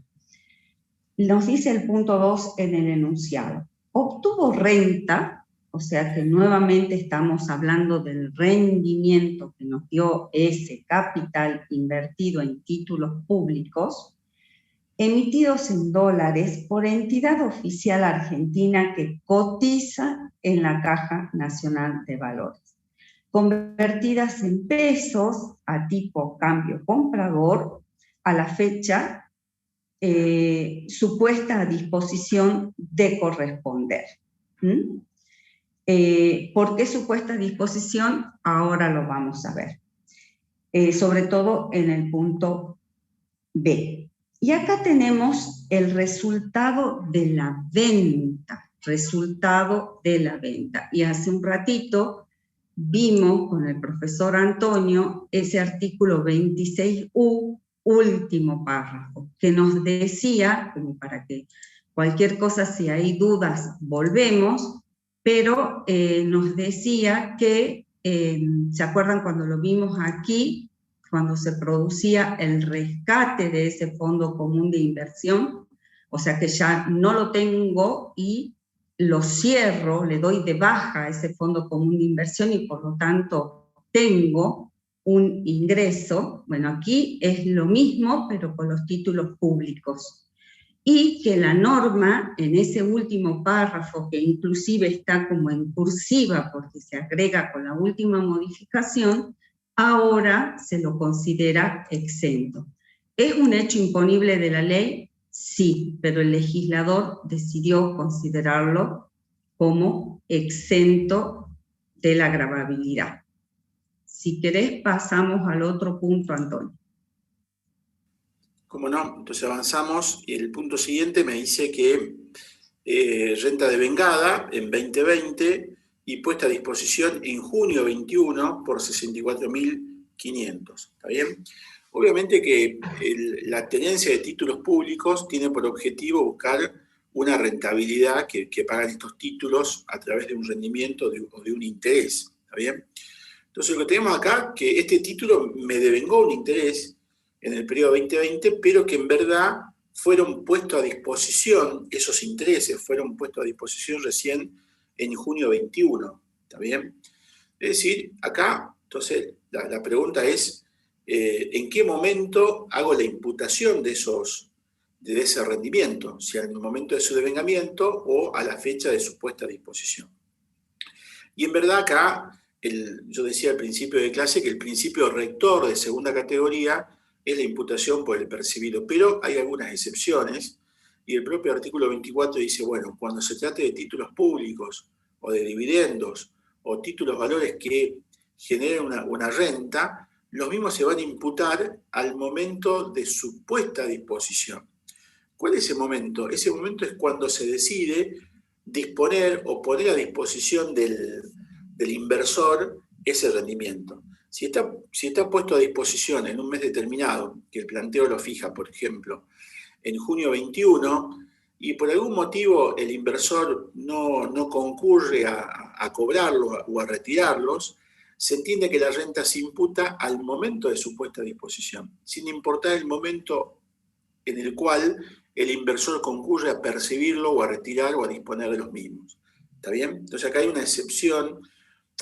nos dice el punto 2 en el enunciado. Obtuvo renta, o sea que nuevamente estamos hablando del rendimiento que nos dio ese capital invertido en títulos públicos, emitidos en dólares por entidad oficial argentina que cotiza en la Caja Nacional de Valores, convertidas en pesos a tipo cambio comprador a la fecha supuesta a disposición de corresponder. ¿Por qué supuesta disposición? Ahora lo vamos a ver. Sobre todo en el punto B. Y acá tenemos el resultado de la venta. Y hace un ratito vimos con el profesor Antonio ese artículo 26U, último párrafo, que nos decía, como para que cualquier cosa, si hay dudas, volvemos, pero nos decía que, ¿se acuerdan cuando lo vimos aquí? Cuando se producía el rescate de ese fondo común de inversión, o sea que ya no lo tengo y lo cierro, le doy de baja a ese fondo común de inversión y por lo tanto tengo un ingreso. Bueno, aquí es lo mismo, pero con los títulos públicos. Y que la norma, en ese último párrafo, que inclusive está como en cursiva porque se agrega con la última modificación, ahora se lo considera exento. ¿Es un hecho imponible de la ley? Sí, pero el legislador decidió considerarlo como exento de la gravabilidad. Si querés, pasamos al otro punto, Antonio. ¿Cómo no? Entonces avanzamos y el punto siguiente me dice que renta devengada en 2020 y puesta a disposición en junio 21 por 64.500. ¿Está bien? Obviamente que la tenencia de títulos públicos tiene por objetivo buscar una rentabilidad que pagan estos títulos a través de un rendimiento o de un interés. ¿Está bien? Entonces lo que tenemos acá, que este título me devengó un interés en el periodo 2020, pero que en verdad fueron puestos a disposición, esos intereses fueron puestos a disposición recién en junio 21, ¿está bien? Es decir, acá, entonces, la pregunta es, ¿en qué momento hago la imputación de ese rendimiento? Si en el momento de su devengamiento o a la fecha de su puesta a disposición. Y en verdad acá, yo decía al principio de clase que el principio rector de segunda categoría es la imputación por el percibido, pero hay algunas excepciones, y el propio artículo 24 dice, bueno, cuando se trate de títulos públicos, o de dividendos, o títulos valores que generen una renta, los mismos se van a imputar al momento de su puesta a disposición. ¿Cuál es ese momento? Ese momento es cuando se decide disponer o poner a disposición del del inversor ese rendimiento. Si está puesto a disposición en un mes determinado, que el planteo lo fija, por ejemplo, en junio 21, y por algún motivo el inversor no concurre a cobrarlo o a retirarlos, se entiende que la renta se imputa al momento de su puesta a disposición, sin importar el momento en el cual el inversor concurre a percibirlo o a retirar o a disponer de los mismos. ¿Está bien? Entonces acá hay una excepción,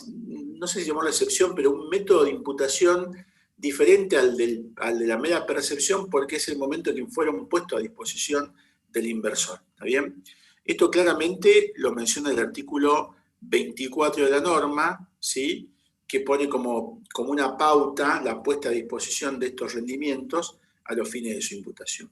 no sé si llamarlo excepción, pero un método de imputación diferente al de la mera percepción, porque es el momento en que fueron puestos a disposición del inversor. ¿Está bien? Esto claramente lo menciona el artículo 24 de la norma, ¿sí?, que pone como una pauta la puesta a disposición de estos rendimientos a los fines de su imputación.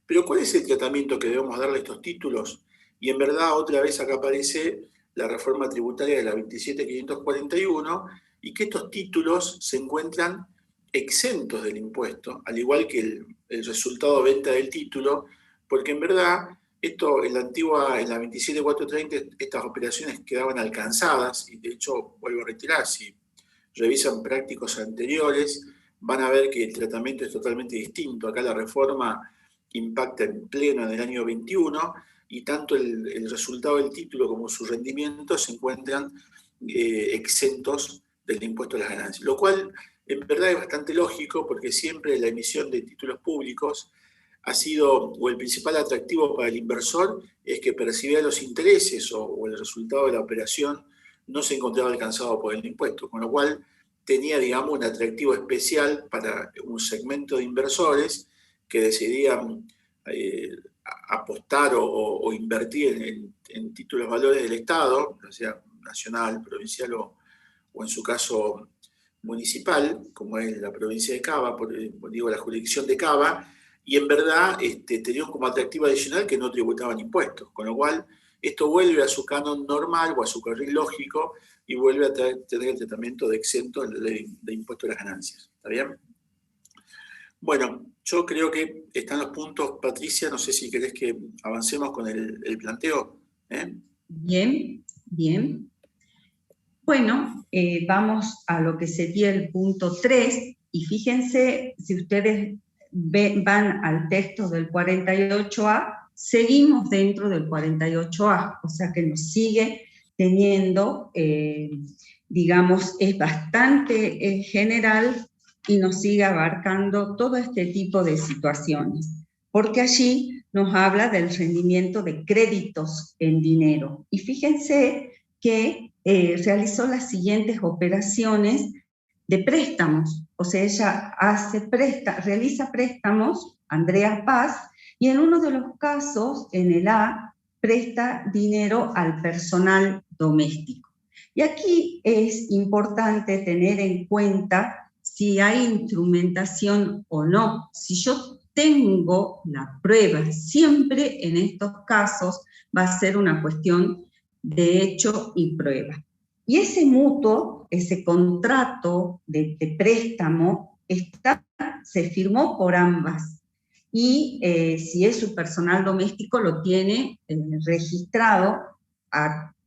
Pero ¿cuál es el tratamiento que debemos darle a estos títulos? Y en verdad otra vez acá aparece la reforma tributaria de la 27.541 y que estos títulos se encuentran exentos del impuesto, al igual que el resultado de venta del título, porque en verdad esto en la 27.430 estas operaciones quedaban alcanzadas y de hecho vuelvo a retirar, si revisan prácticos anteriores van a ver que el tratamiento es totalmente distinto. Acá la reforma impacta en pleno en el año 21 y tanto el resultado del título como su rendimiento se encuentran exentos del impuesto a las ganancias, lo cual en verdad es bastante lógico porque siempre la emisión de títulos públicos ha sido, o el principal atractivo para el inversor es que percibía los intereses o el resultado de la operación no se encontraba alcanzado por el impuesto, con lo cual tenía, digamos, un atractivo especial para un segmento de inversores que decidían apostar o invertir en títulos valores del Estado, ya sea nacional, provincial o en su caso municipal, como es la provincia de Cava, digo la jurisdicción de Cava, y en verdad tenían como atractivo adicional que no tributaban impuestos, con lo cual esto vuelve a su canon normal o a su carril lógico y vuelve a tener el tratamiento de exento de impuesto a las ganancias. ¿Está bien? Bueno, yo creo que están los puntos, Patricia, no sé si querés que avancemos con el planteo. Bien, bien. Bueno, vamos a lo que sería el punto 3, y fíjense, si ustedes van al texto del 48A, seguimos dentro del 48A, o sea que nos sigue teniendo, digamos, es bastante general y nos sigue abarcando todo este tipo de situaciones, porque allí nos habla del rendimiento de créditos en dinero. Y fíjense que realizó las siguientes operaciones de préstamos, o sea, ella realiza préstamos, Andrea Paz, y en uno de los casos, en el A, presta dinero al personal doméstico. Y aquí es importante tener en cuenta si hay instrumentación o no. Si yo tengo la prueba, siempre en estos casos va a ser una cuestión de hecho y prueba. Y ese mutuo, ese contrato de préstamo, se firmó por ambas. Y si es su personal doméstico, lo tiene registrado,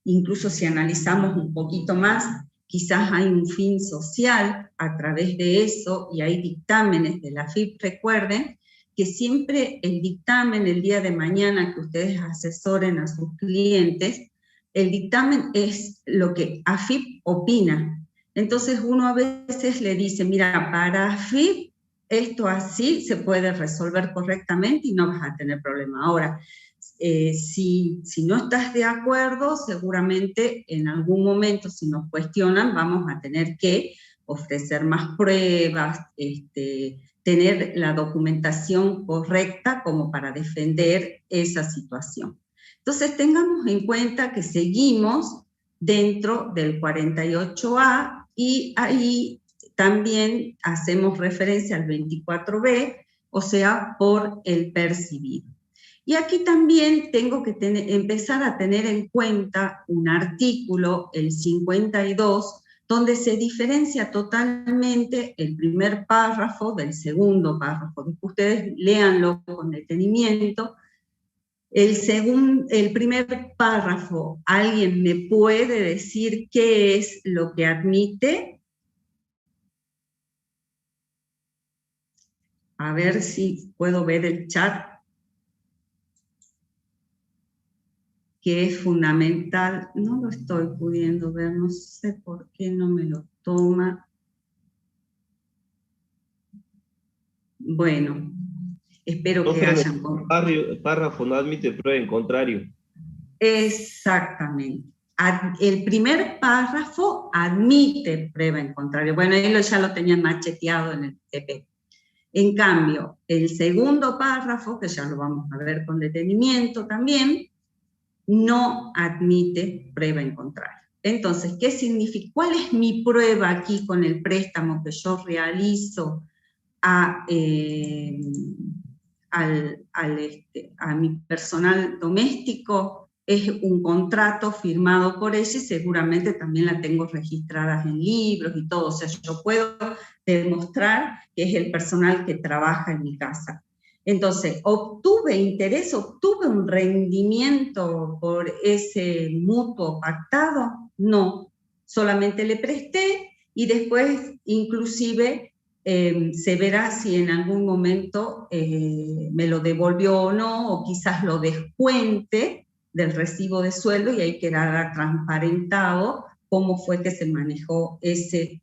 incluso si analizamos un poquito más, quizás hay un fin social a través de eso, y hay dictámenes de la AFIP, recuerden, que siempre el dictamen, el día de mañana que ustedes asesoren a sus clientes, el dictamen es lo que AFIP opina. Entonces uno a veces le dice, mira, para AFIP esto así se puede resolver correctamente y no vas a tener problema. Ahora, si no estás de acuerdo, seguramente en algún momento, si nos cuestionan, vamos a tener que ofrecer más pruebas, tener la documentación correcta como para defender esa situación. Entonces, tengamos en cuenta que seguimos dentro del 48A y ahí también hacemos referencia al 24B, o sea, por el percibido. Y aquí también tengo que empezar a tener en cuenta un artículo, el 52, donde se diferencia totalmente el primer párrafo del segundo párrafo. Ustedes léanlo con detenimiento. El primer párrafo, ¿alguien me puede decir qué es lo que admite? A ver si puedo ver el chat, que es fundamental. No lo estoy pudiendo ver, no sé por qué no me lo toma. Bueno, espero que hayan... El párrafo no admite prueba en contrario. Exactamente. El primer párrafo admite prueba en contrario. Bueno, él ya lo tenían macheteado en el TP. En cambio, el segundo párrafo, que ya lo vamos a ver con detenimiento también, no admite prueba en contrario. Entonces, ¿qué significa? ¿Cuál es mi prueba aquí con el préstamo que yo realizo a mi personal doméstico? Es un contrato firmado por ella y seguramente también la tengo registrada en libros y todo. O sea, yo puedo demostrar que es el personal que trabaja en mi casa. Entonces, ¿obtuve interés, obtuve un rendimiento por ese mutuo pactado? No, solamente le presté y después inclusive se verá si en algún momento me lo devolvió o no, o quizás lo descuente del recibo de sueldo y ahí quedará transparentado cómo fue que se manejó ese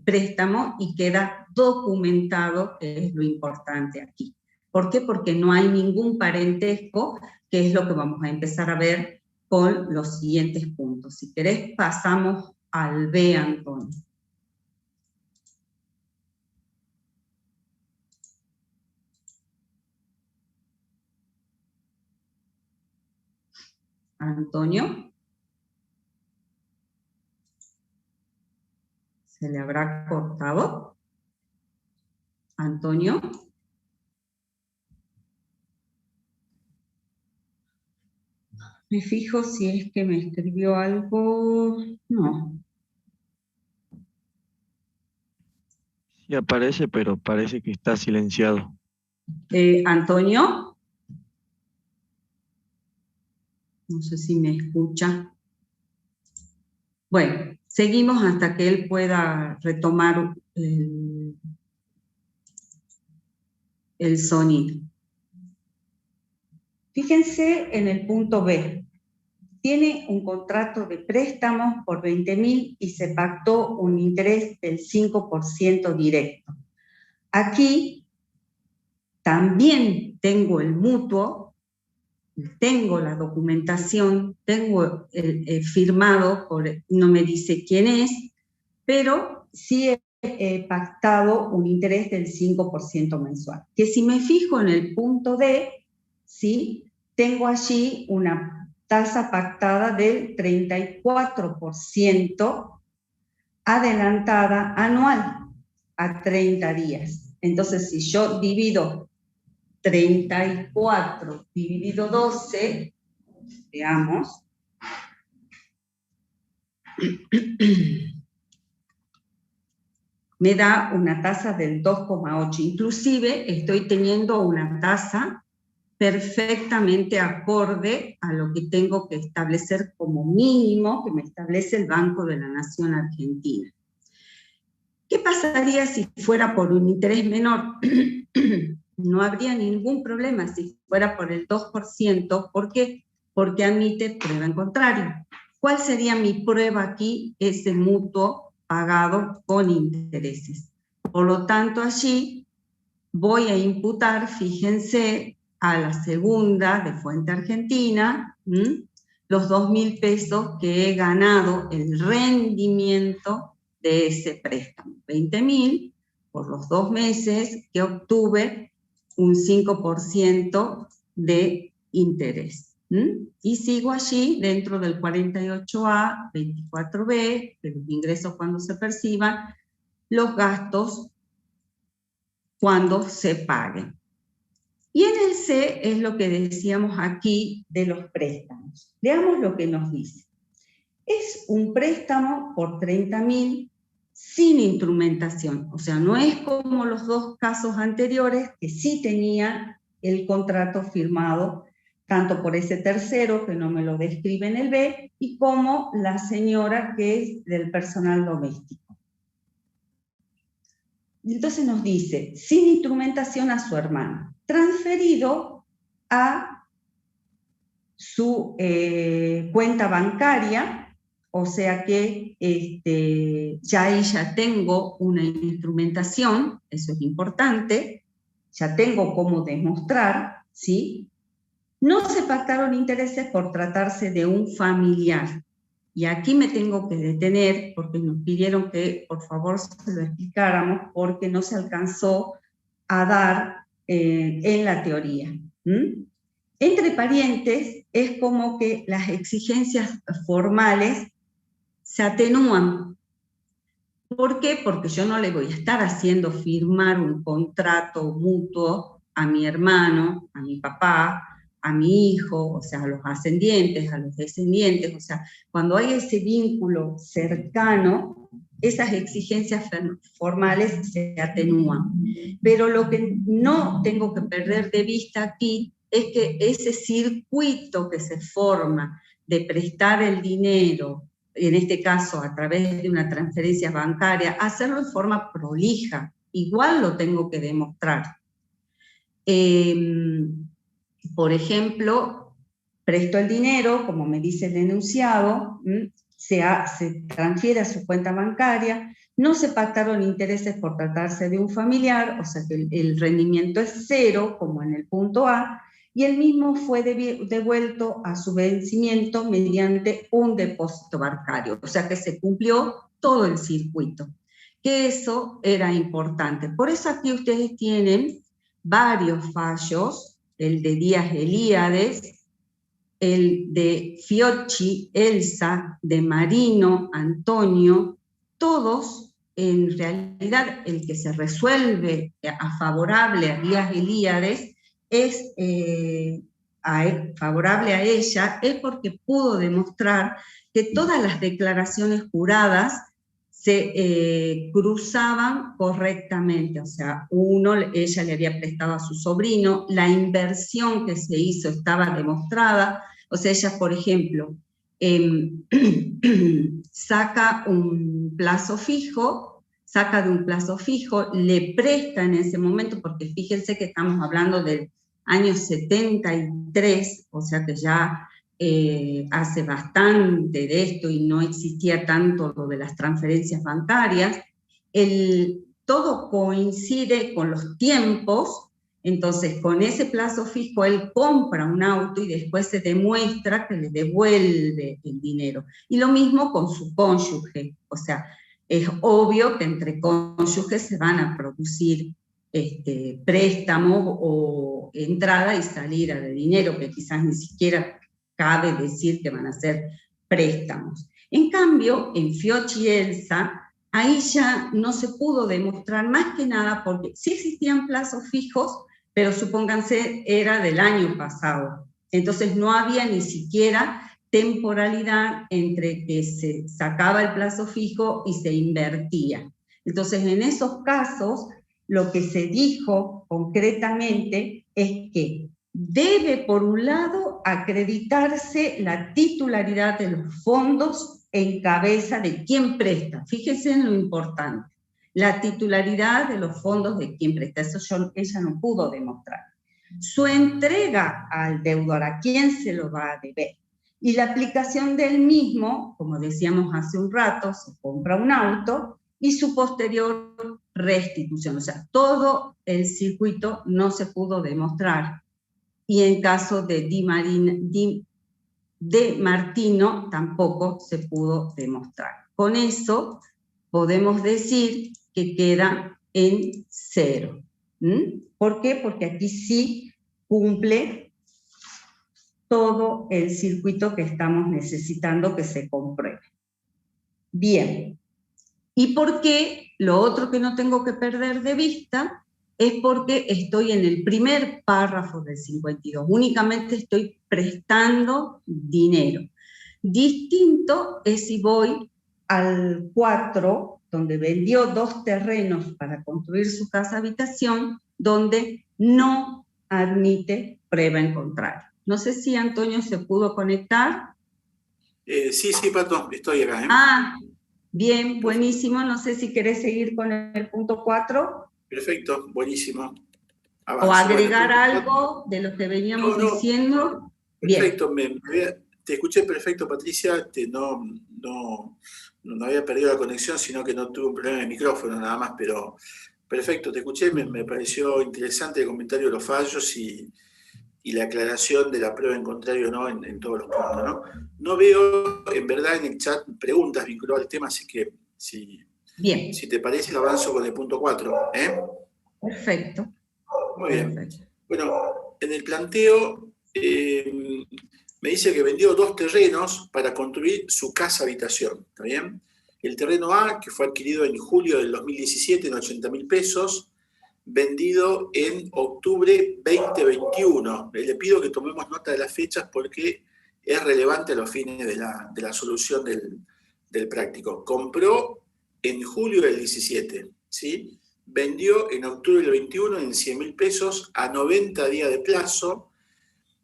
préstamo y queda documentado, que es lo importante aquí. ¿Por qué? Porque no hay ningún parentesco, que es lo que vamos a empezar a ver con los siguientes puntos. Si querés, pasamos al B, Antonio. Antonio. ¿Se le habrá cortado? Antonio. Me fijo si es que me escribió algo. No. Sí aparece, pero parece que está silenciado. Antonio. No sé si me escucha. Bueno, seguimos hasta que él pueda retomar el sonido. Fíjense en el punto B. Tiene un contrato de préstamos por 20.000 y se pactó un interés del 5% directo. Aquí también tengo el mutuo, tengo la documentación, tengo el firmado, no me dice quién es, pero sí he pactado un interés del 5% mensual. Que si me fijo en el punto D, ¿sí? Tengo allí una tasa pactada del 34% adelantada anual a 30 días. Entonces, si yo divido 34 dividido 12, veamos, me da una tasa del 2,8. Inclusive estoy teniendo una tasa perfectamente acorde a lo que tengo que establecer como mínimo que me establece el Banco de la Nación Argentina. ¿Qué pasaría si fuera por un interés menor? No habría ningún problema si fuera por el 2%. ¿Por qué? Porque admite prueba en contrario. ¿Cuál sería mi prueba aquí? Ese mutuo pagado con intereses. Por lo tanto, allí voy a imputar, fíjense, a la segunda de Fuente Argentina, los 2.000 pesos que he ganado, el rendimiento de ese préstamo. 20.000 por los 2 meses que obtuve un 5% de interés. Y sigo allí dentro del 48A, 24B, de los ingresos cuando se perciban, los gastos cuando se paguen. Y en el C es lo que decíamos aquí de los préstamos. Veamos lo que nos dice. Es un préstamo por 30.000 sin instrumentación. O sea, no es como los dos casos anteriores que sí tenían el contrato firmado tanto por ese tercero que no me lo describe en el B, y como la señora que es del personal doméstico. Entonces nos dice, sin instrumentación a su hermano, transferido a su cuenta bancaria, o sea que ya ahí ya tengo una instrumentación, eso es importante, ya tengo cómo demostrar, ¿sí? No se pactaron intereses por tratarse de un familiar. Y aquí me tengo que detener porque nos pidieron que por favor se lo explicáramos porque no se alcanzó a dar en la teoría. Entre parientes es como que las exigencias formales se atenúan. ¿Por qué? Porque yo no le voy a estar haciendo firmar un contrato mutuo a mi hermano, a mi papá, a mi hijo, o sea, a los ascendientes, a los descendientes. O sea, cuando hay ese vínculo cercano, esas exigencias formales se atenúan. Pero lo que no tengo que perder de vista aquí es que ese circuito que se forma de prestar el dinero, en este caso a través de una transferencia bancaria, hacerlo en forma prolija, igual lo tengo que demostrar. Por ejemplo, presto el dinero, como me dice el enunciado, se transfiere a su cuenta bancaria, no se pactaron intereses por tratarse de un familiar, o sea que el rendimiento es cero, como en el punto A, y el mismo fue devuelto a su vencimiento mediante un depósito bancario, o sea que se cumplió todo el circuito, que eso era importante. Por eso aquí ustedes tienen varios fallos, el de Díaz Elíades, el de Fiocchi, Elsa, de Marino, Antonio, todos, en realidad, el que se resuelve a favorable a Díaz Elíades es favorable a ella, es porque pudo demostrar que todas las declaraciones juradas se cruzaban correctamente, o sea, ella le había prestado a su sobrino, la inversión que se hizo estaba demostrada, o sea, ella, por ejemplo, saca un plazo fijo, saca de un plazo fijo, le presta en ese momento, porque fíjense que estamos hablando del año 73, o sea que ya hace bastante de esto y no existía tanto lo de las transferencias bancarias, todo coincide con los tiempos. Entonces, con ese plazo fijo, él compra un auto y después se demuestra que le devuelve el dinero. Y lo mismo con su cónyuge. O sea, es obvio que entre cónyuges se van a producir préstamos o entrada y salida de dinero, que quizás ni siquiera cabe decir que van a ser préstamos. En cambio, en Fiocchi y Elsa, ahí ya no se pudo demostrar más que nada porque sí existían plazos fijos, pero supónganse era del año pasado. Entonces no había ni siquiera temporalidad entre que se sacaba el plazo fijo y se invertía. Entonces en esos casos lo que se dijo concretamente es que debe, por un lado, acreditarse la titularidad de los fondos en cabeza de quien presta. Fíjense en lo importante. La titularidad de los fondos de quien presta. Eso ella no pudo demostrar. Su entrega al deudor, a quién se lo va a deber. Y la aplicación del mismo, como decíamos hace un rato, se compra un auto y su posterior restitución. O sea, todo el circuito no se pudo demostrar. Y en caso de Di Martino tampoco se pudo demostrar. Con eso podemos decir que queda en cero. ¿Por qué? Porque aquí sí cumple todo el circuito que estamos necesitando que se compruebe. Bien. ¿Y por qué? Lo otro que no tengo que perder de vista es porque estoy en el primer párrafo del 52. Únicamente estoy prestando dinero. Distinto es si voy al 4, donde vendió 2 terrenos para construir su casa habitación, donde no admite prueba en contrario. No sé si Antonio se pudo conectar. Sí, Pato, estoy acá. Ah, bien, buenísimo. No sé si querés seguir con el punto 4. Perfecto, buenísimo. O Avanzo. Bueno, agregar algo de lo que veníamos no, diciendo. Bien. perfecto, te escuché perfecto, Patricia. No había perdido la conexión, sino que no tuve un problema de micrófono nada más, pero perfecto, te escuché. Me pareció interesante el comentario de los fallos y la aclaración de la prueba en contrario no en todos los puntos, ¿no? No veo, en verdad, en el chat preguntas vinculadas al tema, así que Bien. si te parece, avanzo con el punto 4. Perfecto. Muy bien. Perfecto. Bueno, en el planteo me dice que vendió 2 terrenos para construir su casa habitación, ¿está bien? El terreno A, que fue adquirido en julio del 2017 en 80.000 pesos, vendido en octubre 2021. Le pido que tomemos nota de las fechas porque es relevante a los fines de la solución del práctico. Compró en julio del 17, ¿sí? Vendió en octubre del 21 en 100.000 pesos a 90 días de plazo.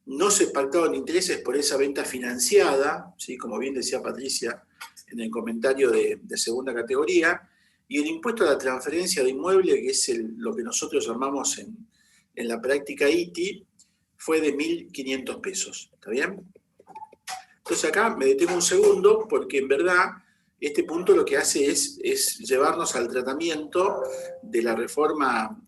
No se pactaron intereses por esa venta financiada, ¿sí? Como bien decía Patricia en el comentario de segunda categoría. Y el impuesto a la transferencia de inmueble, que es lo que nosotros llamamos en la práctica ITI, fue de 1.500 pesos. ¿Está bien? Entonces acá me detengo un segundo porque en verdad este punto lo que hace es llevarnos al tratamiento de la reforma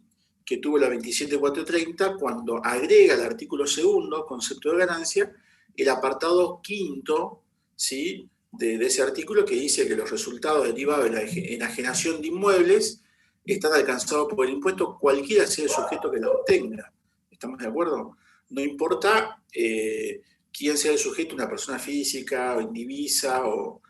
que tuvo la 27430 cuando agrega al artículo segundo, concepto de ganancia, el apartado quinto, ¿sí?, de ese artículo que dice que los resultados derivados de la enajenación de inmuebles están alcanzados por el impuesto cualquiera sea el sujeto que la obtenga. ¿Estamos de acuerdo? No importa quién sea el sujeto, una persona física o indivisa o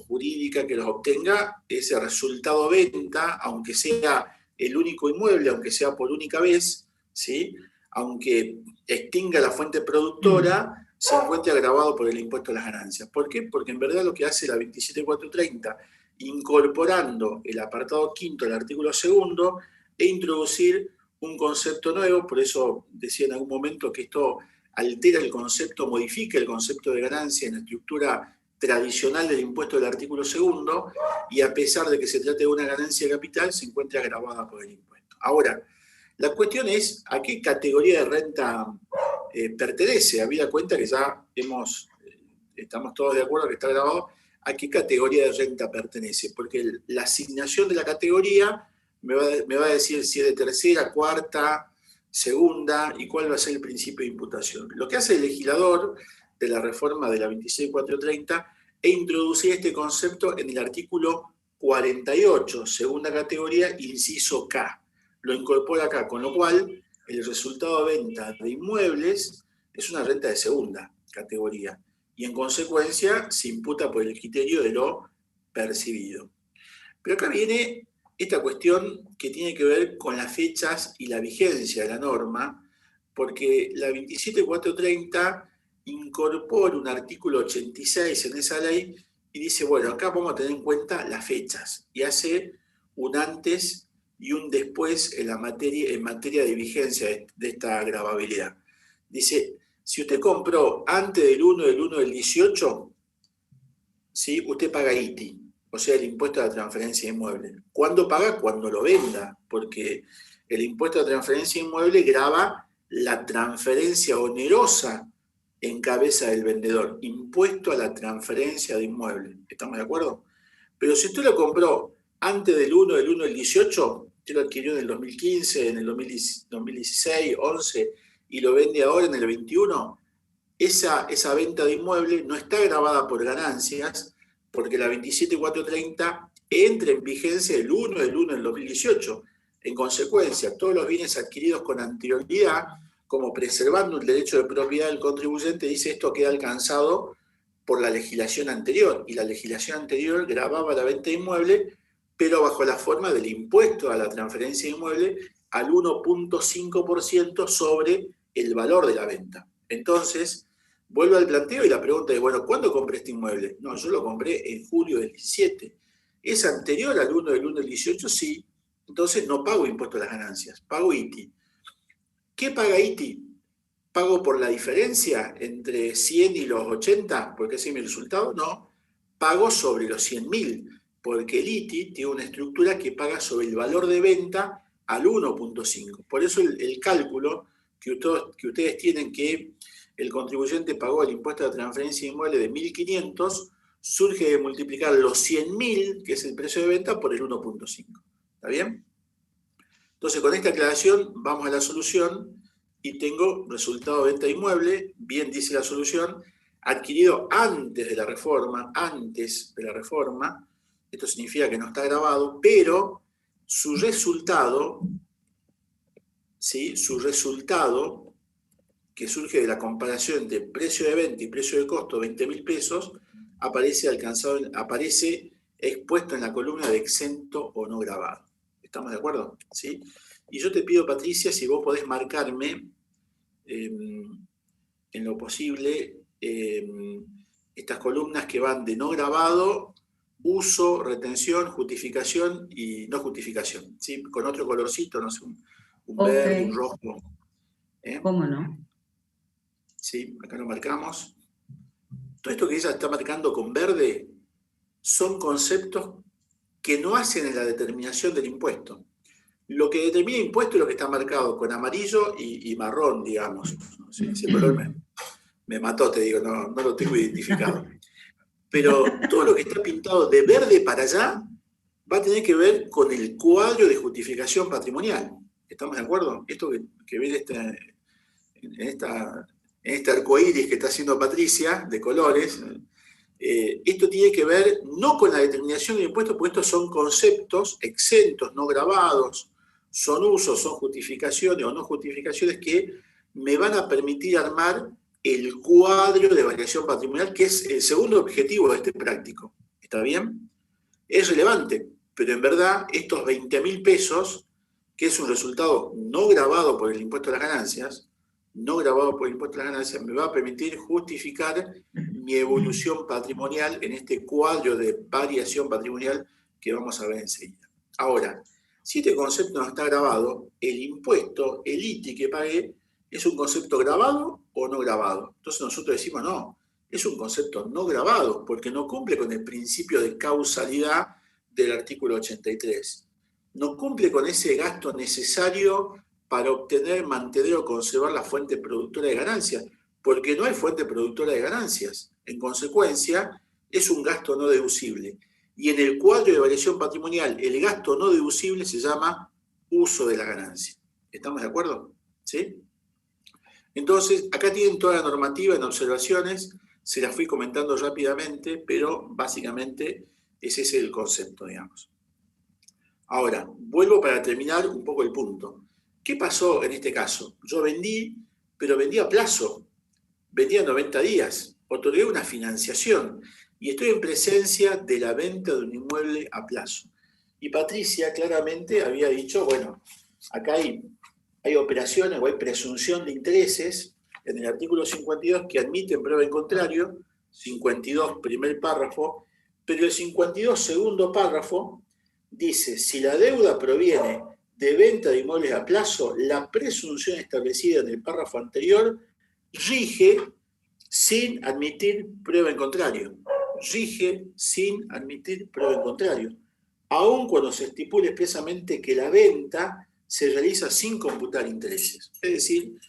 jurídica que los obtenga, ese resultado venta, aunque sea el único inmueble, aunque sea por única vez, ¿sí?, aunque extinga la fuente productora, se encuentre agravado por el impuesto a las ganancias. ¿Por qué? Porque en verdad lo que hace la 27430, incorporando el apartado quinto del artículo segundo, e introducir un concepto nuevo, por eso decía en algún momento que esto altera el concepto, modifica el concepto de ganancia en la estructura tradicional del impuesto del artículo segundo, y a pesar de que se trate de una ganancia de capital, se encuentra agravada por el impuesto. Ahora, la cuestión es a qué categoría de renta pertenece. Habida cuenta que ya estamos todos de acuerdo que está grabado, a qué categoría de renta pertenece, porque la asignación de la categoría me va a decir si es de tercera, cuarta, segunda, y cuál va a ser el principio de imputación. Lo que hace el legislador de la reforma de la 26430 es introducir este concepto en el artículo 48, segunda categoría, inciso K. Lo incorpora acá, con lo cual el resultado de venta de inmuebles es una renta de segunda categoría y en consecuencia se imputa por el criterio de lo percibido. Pero acá viene esta cuestión que tiene que ver con las fechas y la vigencia de la norma, porque la 27430 incorpora un artículo 86 en esa ley y dice, bueno, acá vamos a tener en cuenta las fechas, y hace un antes y un después en materia de vigencia de esta gravabilidad. Dice, si usted compró antes del 1 del 18, ¿sí?, usted paga ITI, o sea, el impuesto a la transferencia de inmueble. ¿Cuándo paga? Cuando lo venda, porque el impuesto a la transferencia de inmueble grava la transferencia onerosa en cabeza del vendedor. Impuesto a la transferencia de inmueble. ¿Estamos de acuerdo? Pero si usted lo compró antes del 1 del 18, usted lo adquirió en el 2015, en el 2016, 11, y lo vende ahora en el 21, esa venta de inmueble no está grabada por ganancias, porque la 27430 entra en vigencia el 1 del 2018. En consecuencia, todos los bienes adquiridos con anterioridad, como preservando el derecho de propiedad del contribuyente, dice esto queda alcanzado por la legislación anterior, y la legislación anterior gravaba la venta de inmueble, pero bajo la forma del impuesto a la transferencia de inmueble al 1.5% sobre el valor de la venta. Entonces, vuelvo al planteo y la pregunta es, bueno, ¿cuándo compré este inmueble? No, yo lo compré en julio del 17. ¿Es anterior al 1 del 18? Sí. Entonces no pago impuesto a las ganancias, pago ITI. ¿Qué paga ITI? ¿Pago por la diferencia entre 100 y los 80? Porque ese es mi resultado. No, pago sobre los 100.000, porque el ITI tiene una estructura que paga sobre el valor de venta al 1.5. Por eso el cálculo que ustedes tienen que el contribuyente pagó el impuesto de transferencia inmueble de 1.500, surge de multiplicar los 100.000, que es el precio de venta, por el 1.5. ¿Está bien? Entonces, con esta aclaración, vamos a la solución y tengo resultado de venta de inmueble, bien dice la solución, adquirido antes de la reforma, esto significa que no está grabado, pero su resultado, ¿sí? Su resultado, que surge de la comparación entre precio de venta y precio de costo, 20.000 pesos, aparece expuesto en la columna de exento o no grabado. ¿Estamos de acuerdo? ¿Sí? Y yo te pido, Patricia, si vos podés marcarme en lo posible estas columnas que van de no grabado, uso, retención, justificación y no justificación. ¿Sí? Con otro colorcito, no sé, un verde, un rojo. ¿Cómo no? Sí, acá lo marcamos. Todo esto que ella está marcando con verde son conceptos que no hacen en la determinación del impuesto. Lo que determina el impuesto es lo que está marcado con amarillo y marrón, digamos. Sí, ese color me mató, te digo, no lo tengo identificado. Pero todo lo que está pintado de verde para allá va a tener que ver con el cuadro de justificación patrimonial. ¿Estamos de acuerdo? Esto que ven en este arcoíris que está haciendo Patricia, de colores, esto tiene que ver no con la determinación del impuesto, porque estos son conceptos exentos, no grabados, son usos, son justificaciones o no justificaciones que me van a permitir armar el cuadro de variación patrimonial, que es el segundo objetivo de este práctico. ¿Está bien? Es relevante, pero en verdad estos 20.000 pesos, que es un resultado no grabado por el impuesto a las ganancias, me va a permitir justificar mi evolución patrimonial en este cuadro de variación patrimonial que vamos a ver enseguida. Ahora, si este concepto no está grabado, el impuesto, el ITI que pagué, ¿es un concepto grabado o no grabado? Entonces nosotros decimos no, es un concepto no grabado porque no cumple con el principio de causalidad del artículo 83. No cumple con ese gasto necesario para obtener, mantener o conservar la fuente productora de ganancias, porque no hay fuente productora de ganancias. En consecuencia, es un gasto no deducible. Y en el cuadro de variación patrimonial, el gasto no deducible se llama uso de la ganancia. ¿Estamos de acuerdo? ¿Sí? Entonces, acá tienen toda la normativa en observaciones, se las fui comentando rápidamente, pero básicamente ese es el concepto, digamos. Ahora, vuelvo para terminar un poco el punto. ¿Qué pasó en este caso? Yo vendí, pero vendí a plazo, vendí a 90 días, otorgué una financiación y estoy en presencia de la venta de un inmueble a plazo. Y Patricia claramente había dicho, bueno, acá hay operaciones o hay presunción de intereses en el artículo 52 que admiten prueba en contrario, 52 primer párrafo, pero el 52 segundo párrafo dice, si la deuda proviene de venta de inmuebles a plazo, la presunción establecida en el párrafo anterior rige sin admitir prueba en contrario. Rige sin admitir prueba en contrario. Aun cuando se estipule expresamente que la venta se realiza sin computar intereses. Es decir,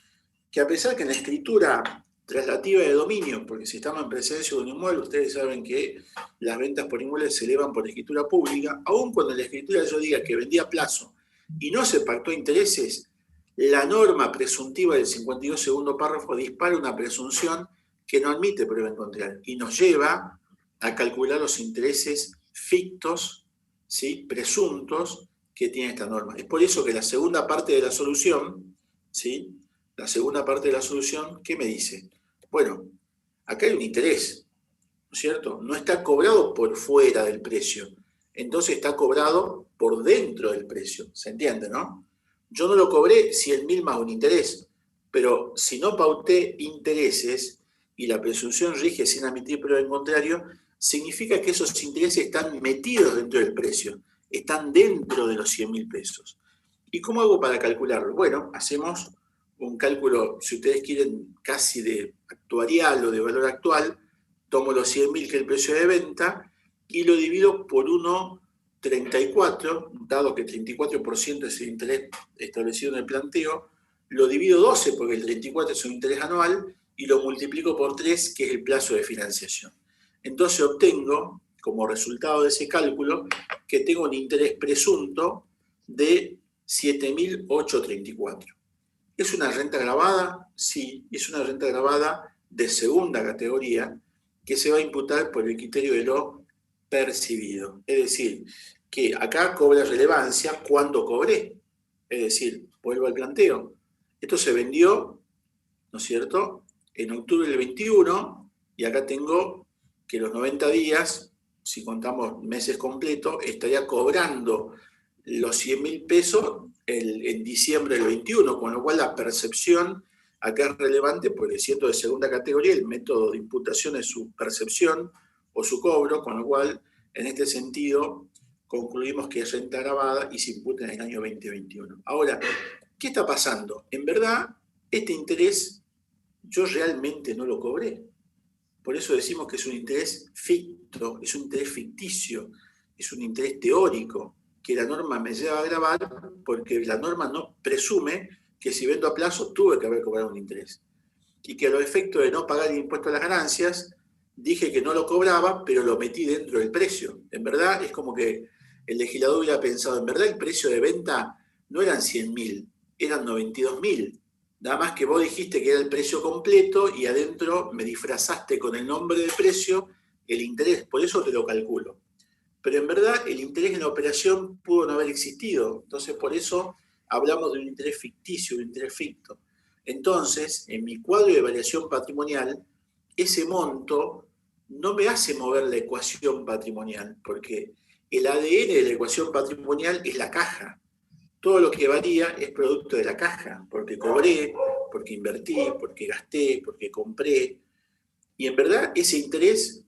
que a pesar que en la escritura traslativa de dominio, porque si estamos en presencia de un inmueble, ustedes saben que las ventas por inmuebles se elevan por escritura pública, aun cuando en la escritura yo diga que vendí a plazo y no se pactó intereses, la norma presuntiva del 52 segundo párrafo dispara una presunción que no admite prueba en contrario y nos lleva a calcular los intereses fictos, ¿sí? Presuntos que tiene esta norma. Es por eso que la segunda parte de la solución, ¿sí? La segunda parte de la solución, ¿qué me dice? Bueno, acá hay un interés, ¿no es cierto? No está cobrado por fuera del precio, entonces está cobrado por dentro del precio, ¿se entiende, no? Yo no lo cobré 100.000 más un interés, pero si no pauté intereses y la presunción rige sin admitir prueba en contrario, significa que esos intereses están metidos dentro del precio, están dentro de los 100.000 pesos. ¿Y cómo hago para calcularlo? Bueno, hacemos un cálculo, si ustedes quieren, casi de actuarial o de valor actual, tomo los 100.000, que es el precio de venta, y lo divido por 1,34, dado que 34% es el interés establecido en el planteo, lo divido 12, porque el 34 es un interés anual, y lo multiplico por 3, que es el plazo de financiación. Entonces obtengo, como resultado de ese cálculo, que tengo un interés presunto de 7.834. ¿Es una renta gravada? Sí, es una renta gravada de segunda categoría que se va a imputar por el criterio de lo percibido. Es decir, que acá cobra relevancia cuando cobré. Es decir, vuelvo al planteo. Esto se vendió, ¿no es cierto?, en octubre del 21, y acá tengo que los 90 días, si contamos meses completos, estaría cobrando los 100.000 pesos en diciembre del 21, con lo cual la percepción acá es relevante porque siendo de segunda categoría, el método de imputación es su percepción o su cobro, con lo cual, en este sentido, concluimos que es renta gravada y se imputa en el año 2021. Ahora, ¿qué está pasando? En verdad, este interés yo realmente no lo cobré. Por eso decimos que es un interés ficto, es un interés ficticio, es un interés teórico, que la norma me lleva a grabar porque la norma no presume que si vendo a plazo tuve que haber cobrado un interés. Y que a los efectos de no pagar el impuesto a las ganancias, dije que no lo cobraba, pero lo metí dentro del precio. En verdad es como que el legislador hubiera pensado, en verdad el precio de venta no eran 100.000, eran 92.000. Nada más que vos dijiste que era el precio completo y adentro me disfrazaste con el nombre del precio el interés, por eso te lo calculo. Pero en verdad el interés en la operación pudo no haber existido, entonces por eso hablamos de un interés ficticio, de un interés ficto. Entonces, en mi cuadro de variación patrimonial, ese monto no me hace mover la ecuación patrimonial, porque el ADN de la ecuación patrimonial es la caja. Todo lo que varía es producto de la caja, porque cobré, porque invertí, porque gasté, porque compré. Y en verdad ese interés,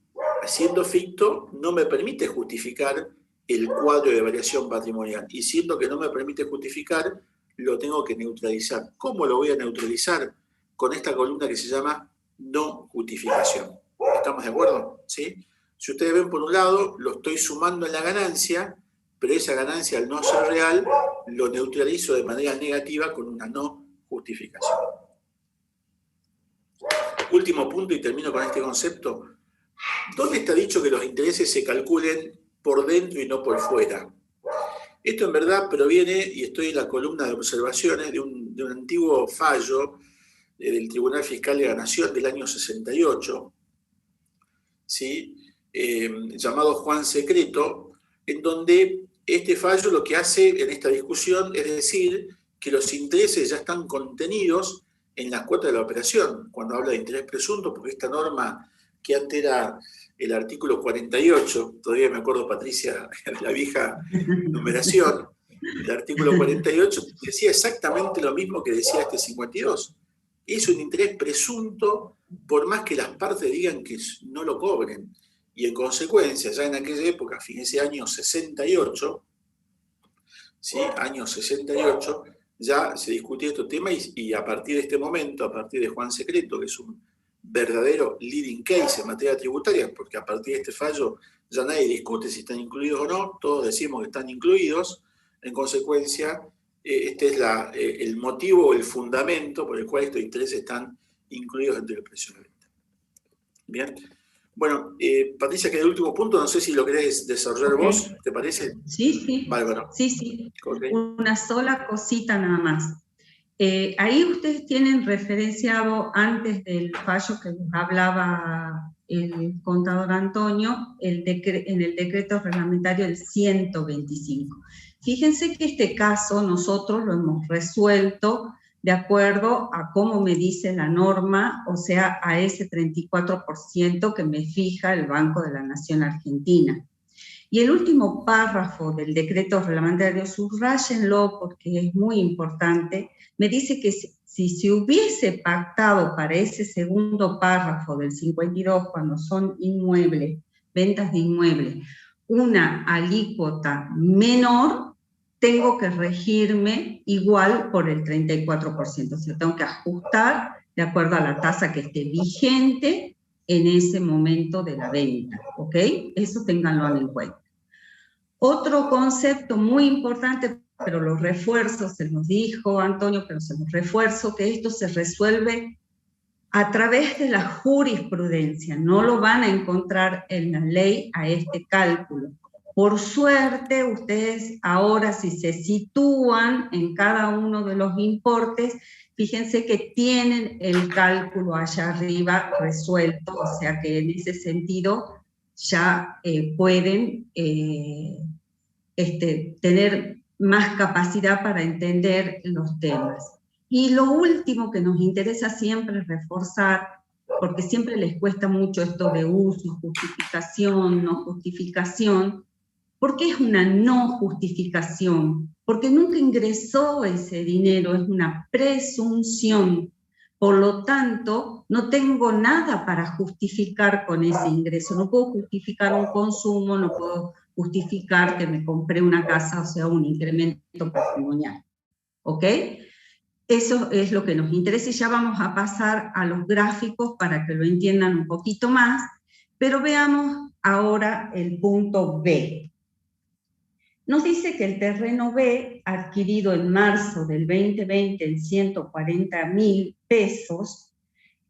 siendo ficto, no me permite justificar el cuadro de variación patrimonial. Y siendo que no me permite justificar, lo tengo que neutralizar. ¿Cómo lo voy a neutralizar? Con esta columna que se llama no justificación. ¿Estamos de acuerdo? ¿Sí? Si ustedes ven por un lado, lo estoy sumando en la ganancia, pero esa ganancia al no ser real, lo neutralizo de manera negativa con una no justificación. Último punto y termino con este concepto. ¿Dónde está dicho que los intereses se calculen por dentro y no por fuera? Esto en verdad proviene, y estoy en la columna de observaciones, de un antiguo fallo del Tribunal Fiscal de la Nación del año 68, ¿sí? Llamado Juan Secreto, en donde este fallo lo que hace en esta discusión es decir que los intereses ya están contenidos en las cuotas de la operación, cuando habla de interés presunto, porque esta norma que antes era el artículo 48, todavía me acuerdo, Patricia, de la vieja numeración, el artículo 48 decía exactamente lo mismo que decía este 52. Es un interés presunto por más que las partes digan que no lo cobren. Y en consecuencia, ya en aquella época, fíjense, año 68, ¿sí? Año 68, ya se discutía este tema y a partir de este momento, a partir de Juan Secreto, que es un verdadero leading case en materia tributaria, porque a partir de este fallo ya nadie discute si están incluidos o no, todos decimos que están incluidos, en consecuencia, este es el motivo, el fundamento por el cual estos intereses están incluidos dentro del precio de venta. Bien. Bueno, Patricia, que el último punto, no sé si lo querés desarrollar vos, ¿te parece? Sí, sí. Bárbaro. Sí. Okay. Una sola cosita nada más. Ahí ustedes tienen referenciado antes del fallo que les hablaba el contador Antonio, en el decreto reglamentario del 125. Fíjense que este caso nosotros lo hemos resuelto de acuerdo a cómo me dice la norma, o sea, a ese 34% que me fija el Banco de la Nación Argentina. Y el último párrafo del decreto reglamentario, subráyenlo porque es muy importante, me dice que si se hubiese pactado para ese segundo párrafo del 52, cuando son inmuebles, ventas de inmuebles, una alícuota menor, tengo que regirme igual por el 34%, o sea, tengo que ajustar de acuerdo a la tasa que esté vigente en ese momento de la venta, ¿ok? Eso ténganlo en cuenta. Otro concepto muy importante, pero lo refuerzo, se nos dijo Antonio, pero se los refuerzo, que esto se resuelve a través de la jurisprudencia, no lo van a encontrar en la ley a este cálculo. Por suerte, ustedes ahora si se sitúan en cada uno de los importes, fíjense que tienen el cálculo allá arriba resuelto, o sea que en ese sentido ya pueden tener más capacidad para entender los temas. Y lo último que nos interesa siempre reforzar, porque siempre les cuesta mucho esto de uso, justificación, no justificación. ¿Por qué es una no justificación? Porque nunca ingresó ese dinero, es una presunción. Por lo tanto, no tengo nada para justificar con ese ingreso. No puedo justificar un consumo, no puedo justificar que me compré una casa, o sea, un incremento patrimonial. ¿Ok? Eso es lo que nos interesa y ya vamos a pasar a los gráficos para que lo entiendan un poquito más, pero veamos ahora el punto B. Nos dice que el terreno B, adquirido en marzo del 2020 en 140.000 pesos,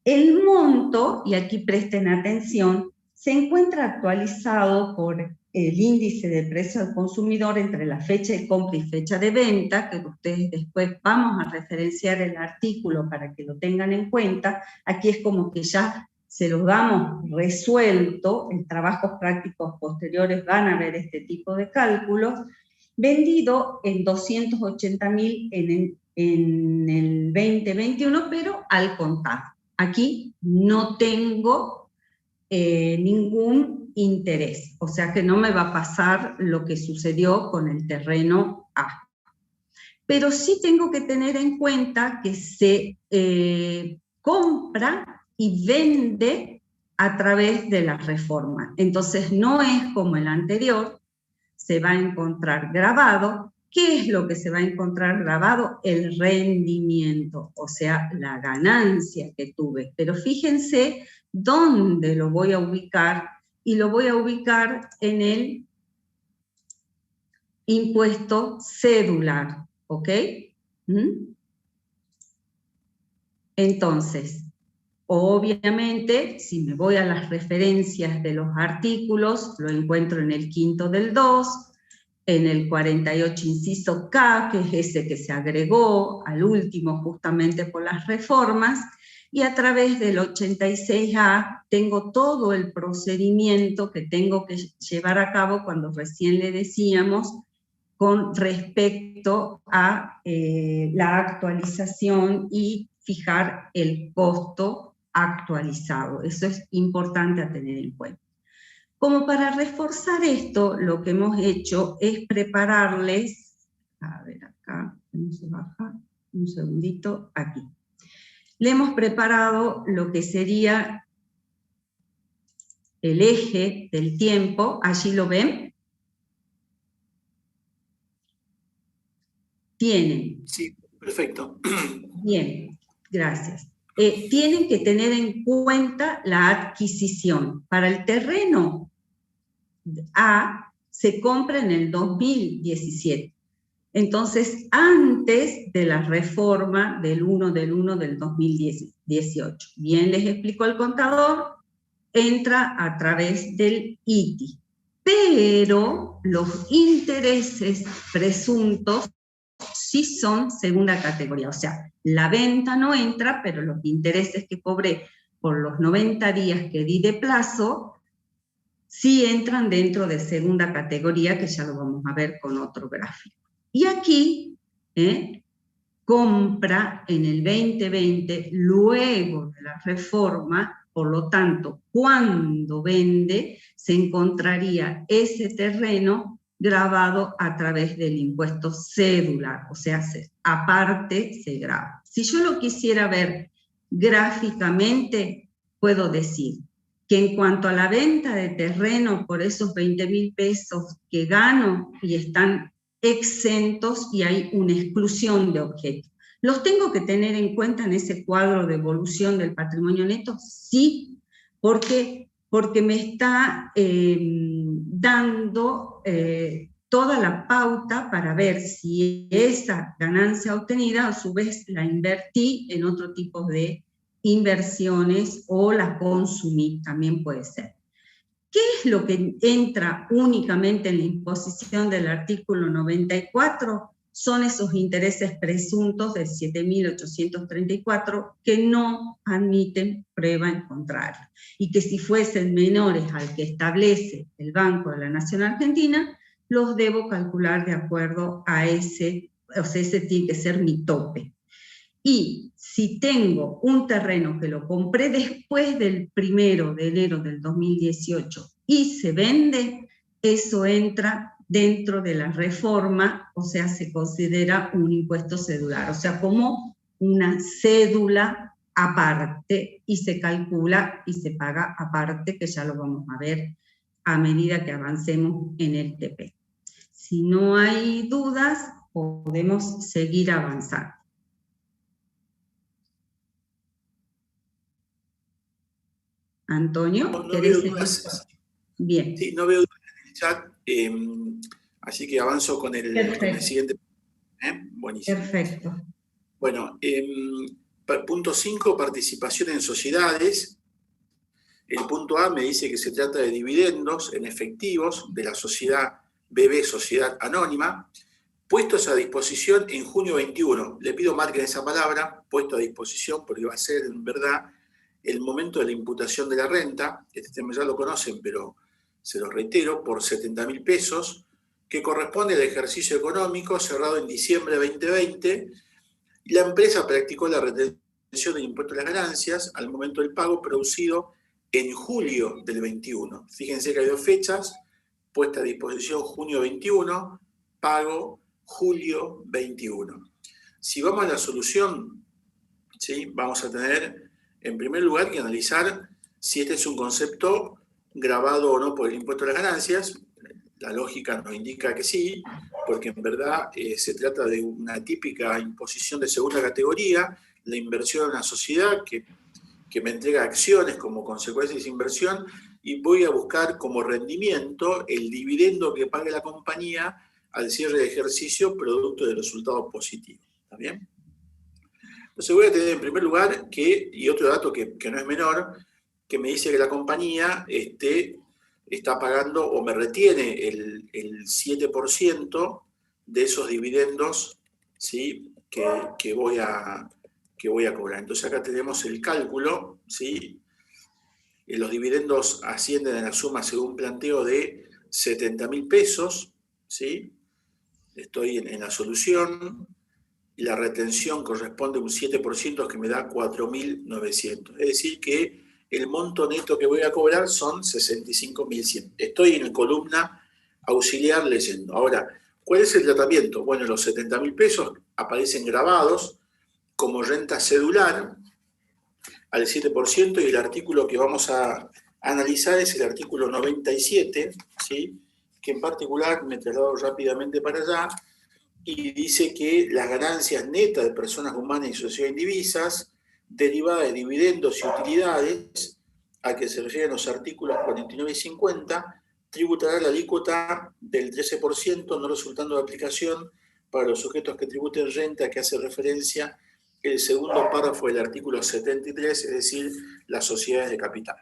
el monto, y aquí presten atención, se encuentra actualizado por el índice de precio al consumidor entre la fecha de compra y fecha de venta, que ustedes después vamos a referenciar el artículo para que lo tengan en cuenta. Aquí es como que ya se los damos resuelto, en trabajos prácticos posteriores van a ver este tipo de cálculos, vendido en 280.000 en el 2021, pero al contado. Aquí no tengo ningún interés, o sea que no me va a pasar lo que sucedió con el terreno A. Pero sí tengo que tener en cuenta que se compra y vende a través de la reforma. Entonces no es como el anterior, se va a encontrar grabado. ¿Qué es lo que se va a encontrar grabado? El rendimiento, o sea, la ganancia que tuve. Pero fíjense dónde lo voy a ubicar, y lo voy a ubicar en el impuesto cedular, ¿ok? Entonces, obviamente, si me voy a las referencias de los artículos, lo encuentro en el 5º del 2, en el 48 inciso K, que es ese que se agregó al último justamente por las reformas, y a través del 86A tengo todo el procedimiento que tengo que llevar a cabo cuando recién le decíamos con respecto a la actualización y fijar el costo actualizado. Eso es importante a tener en cuenta. Como para reforzar esto, lo que hemos hecho es prepararles, a ver acá, no se baja, un segundito, aquí. Le hemos preparado lo que sería el eje del tiempo, allí lo ven. Tienen. Sí, perfecto. Bien, gracias. Tienen que tener en cuenta la adquisición. Para el terreno A se compra en el 2017. Entonces, antes de la reforma del 1/1 del 2018. Bien, les explicó el contador, entra a través del ITI. Pero los intereses presuntos sí son segunda categoría, o sea, la venta no entra, pero los intereses que cobré por los 90 días que di de plazo, sí entran dentro de segunda categoría, que ya lo vamos a ver con otro gráfico. Y aquí, compra en el 2020, luego de la reforma, por lo tanto, cuando vende, se encontraría ese terreno grabado a través del impuesto cedular, o sea, aparte se graba. Si yo lo quisiera ver gráficamente, puedo decir que en cuanto a la venta de terreno por esos 20.000 pesos que gano y están exentos y hay una exclusión de objetos. ¿Los tengo que tener en cuenta en ese cuadro de evolución del patrimonio neto? Sí, porque me está dando toda la pauta para ver si esa ganancia obtenida a su vez la invertí en otro tipo de inversiones o la consumí, también puede ser. ¿Qué es lo que entra únicamente en la imposición del artículo 94? Son esos intereses presuntos de 7.834 que no admiten prueba en contrario, y que si fuesen menores al que establece el Banco de la Nación Argentina, los debo calcular de acuerdo a ese, o sea, ese tiene que ser mi tope. Y si tengo un terreno que lo compré después del 1 de enero del 2018 y se vende, eso entra dentro de la reforma, o sea, se considera un impuesto cedular, o sea, como una cédula aparte, y se calcula y se paga aparte, que ya lo vamos a ver a medida que avancemos en el TP. Si no hay dudas, podemos seguir avanzando. Antonio, no ¿querés veo dudas. Bien. Sí, no veo dudas en el chat, así que avanzo con el siguiente. Buenísimo. Perfecto. Bueno, punto 5, participación en sociedades. El punto A me dice que se trata de dividendos en efectivos de la sociedad BB, Sociedad Anónima, puestos a disposición en junio 21. Le pido marquen esa palabra, puesto a disposición, porque va a ser en verdad el momento de la imputación de la renta. Este tema ya lo conocen, pero se lo reitero, por 70.000 pesos, que corresponde al ejercicio económico cerrado en diciembre de 2020. Y la empresa practicó la retención del impuesto a las ganancias al momento del pago producido en julio del 21. Fíjense que hay dos fechas, puesta a disposición junio 21, pago julio 21. Si vamos a la solución, ¿sí?, vamos a tener en primer lugar que analizar si este es un concepto grabado o no por el impuesto a las ganancias. La lógica nos indica que sí, porque en verdad se trata de una típica imposición de segunda categoría, la inversión en una sociedad que me entrega acciones como consecuencia de esa inversión, y voy a buscar como rendimiento el dividendo que pague la compañía al cierre de ejercicio producto de resultados positivos. ¿Está bien? Entonces voy a tener en primer lugar y otro dato que no es menor, que me dice que la compañía está pagando o me retiene el 7% de esos dividendos, ¿sí?, que voy a cobrar. Entonces acá tenemos el cálculo, ¿sí? Los dividendos ascienden a la suma, según planteo, de 70.000 pesos, ¿sí? Estoy en la solución, y la retención corresponde a un 7% que me da 4.900. Es decir que el monto neto que voy a cobrar son 65.100. Estoy en la columna auxiliar leyendo. Ahora, ¿cuál es el tratamiento? Bueno, los 70.000 pesos aparecen grabados como renta cedular al 7%, y el artículo que vamos a analizar es el artículo 97, ¿sí?, que en particular me traslado rápidamente para allá, y dice que las ganancias netas de personas humanas y sociedades indivisas, derivadas de dividendos y utilidades, a que se refieren los artículos 49 y 50, tributará la alícuota del 13%, no resultando de aplicación para los sujetos que tributen renta, a que hace referencia el segundo párrafo del artículo 73, es decir, las sociedades de capital.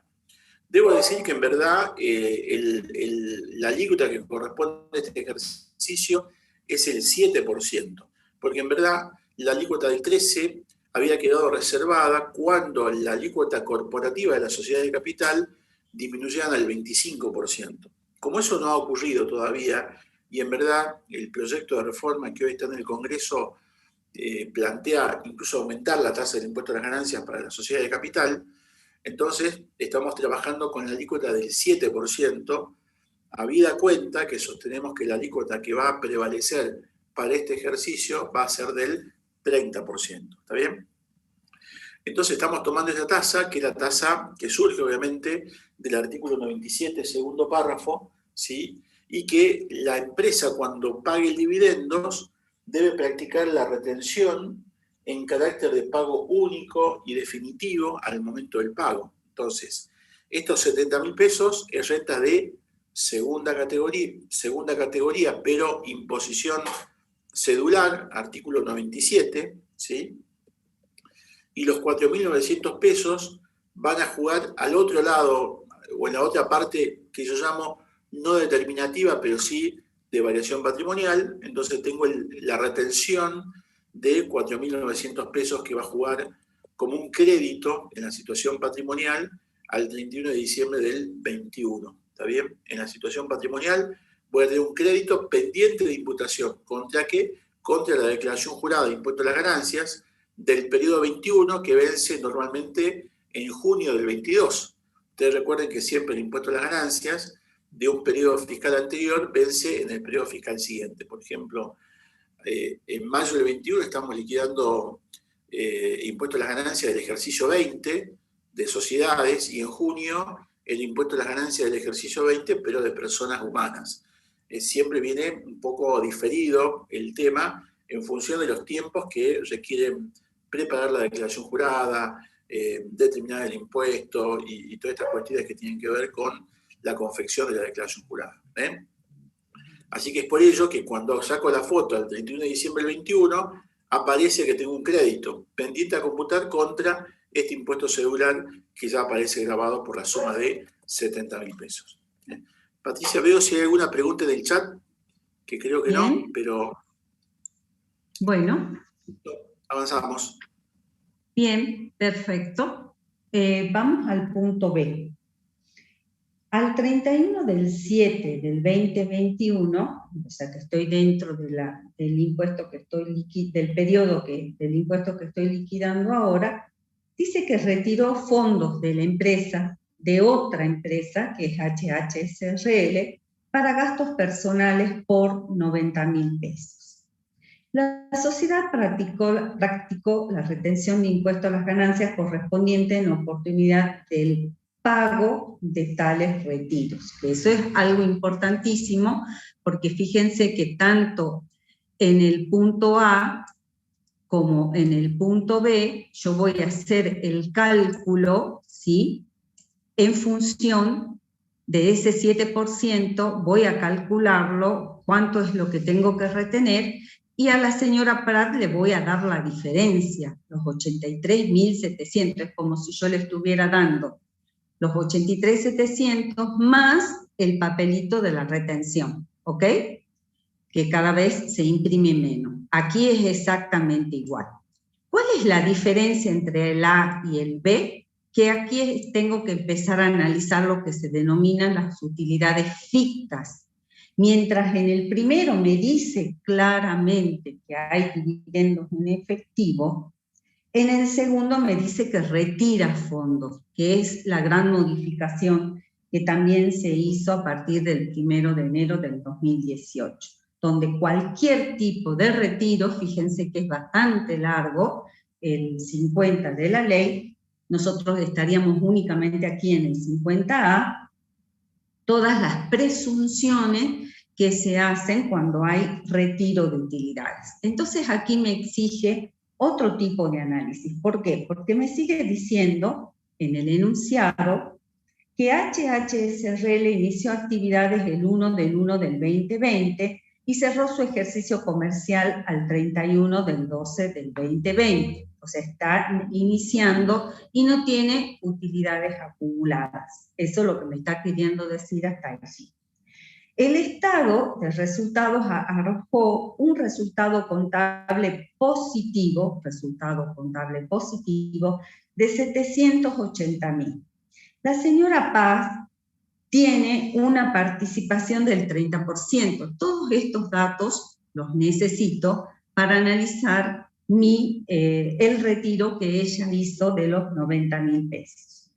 Debo decir que en verdad la alícuota que corresponde a este ejercicio es el 7%, porque en verdad la alícuota del 13% había quedado reservada cuando la alícuota corporativa de la sociedad de capital disminuyeran al 25%. Como eso no ha ocurrido todavía, y en verdad el proyecto de reforma que hoy está en el Congreso plantea incluso aumentar la tasa del impuesto a las ganancias para la sociedad de capital, entonces estamos trabajando con la alícuota del 7%, habida cuenta que sostenemos que la alícuota que va a prevalecer para este ejercicio va a ser del 30%. ¿Está bien? Entonces estamos tomando esa tasa, que es la tasa que surge obviamente del artículo 97, segundo párrafo, ¿sí?, y que la empresa cuando pague dividendos debe practicar la retención en carácter de pago único y definitivo al momento del pago. Entonces, estos 70.000 pesos es renta de segunda categoría, pero imposición cedular, artículo 97, ¿sí? Y los 4.900 pesos van a jugar al otro lado, o en la otra parte que yo llamo no determinativa, pero sí de variación patrimonial. Entonces tengo la retención de 4.900 pesos que va a jugar como un crédito en la situación patrimonial al 31 de diciembre del 21. ¿Está bien? En la situación patrimonial voy a tener un crédito pendiente de imputación. ¿Contra qué? Contra la declaración jurada de impuesto a las ganancias del periodo 21, que vence normalmente en junio del 22. Ustedes recuerden que siempre el impuesto a las ganancias de un periodo fiscal anterior vence en el periodo fiscal siguiente. Por ejemplo, en mayo del 21 estamos liquidando impuesto a las ganancias del ejercicio 20 de sociedades, y en junio el impuesto a las ganancias del ejercicio 20, pero de personas humanas. Siempre viene un poco diferido el tema en función de los tiempos que requieren preparar la declaración jurada, determinar el impuesto y todas estas cuestiones que tienen que ver con la confección de la declaración jurada. Así que es por ello que cuando saco la foto al 31 de diciembre del 21, aparece que tengo un crédito pendiente a computar contra este impuesto cedular que ya aparece grabado por la suma de 70.000 pesos. Patricia, veo si hay alguna pregunta del chat, que creo que no, pero... Bueno. Avanzamos. Bien, perfecto. Vamos al punto B. Al 31 del 7 del 2021, o sea que estoy dentro del impuesto que estoy del periodo del impuesto que estoy liquidando ahora, dice que retiró fondos de la empresa, de otra empresa, que es HHSRL, para gastos personales por 90.000 pesos. La sociedad practicó la retención de impuesto a las ganancias correspondiente en oportunidad del pago de tales retiros. Eso es algo importantísimo, porque fíjense que tanto en el punto A como en el punto B, yo voy a hacer el cálculo, ¿sí? En función de ese 7%, voy a calcularlo, cuánto es lo que tengo que retener, y a la señora Prat le voy a dar la diferencia, los 83.700, es como si yo le estuviera dando los 83.700 más el papelito de la retención, ¿ok? Que cada vez se imprime menos. Aquí es exactamente igual. ¿Cuál es la diferencia entre el A y el B? Que aquí tengo que empezar a analizar lo que se denominan las utilidades fictas. Mientras en el primero me dice claramente que hay dividendos en efectivo, en el segundo me dice que retira fondos, que es la gran modificación que también se hizo a partir del 1 de enero del 2018, donde cualquier tipo de retiro, fíjense que es bastante largo, el 50 de la ley, nosotros estaríamos únicamente aquí en el 50A, todas las presunciones que se hacen cuando hay retiro de utilidades. Entonces aquí me exige otro tipo de análisis. ¿Por qué? Porque me sigue diciendo en el enunciado que HHSRL inició actividades el 1 del 1 del 2020 y cerró su ejercicio comercial al 31 del 12 del 2020. O sea, está iniciando y no tiene utilidades acumuladas. Eso es lo que me está queriendo decir hasta allí. El estado de resultados arrojó un resultado contable positivo de 780.000. La señora Paz tiene una participación del 30%. Todos estos datos los necesito para analizar el retiro que ella hizo de los 90.000 pesos.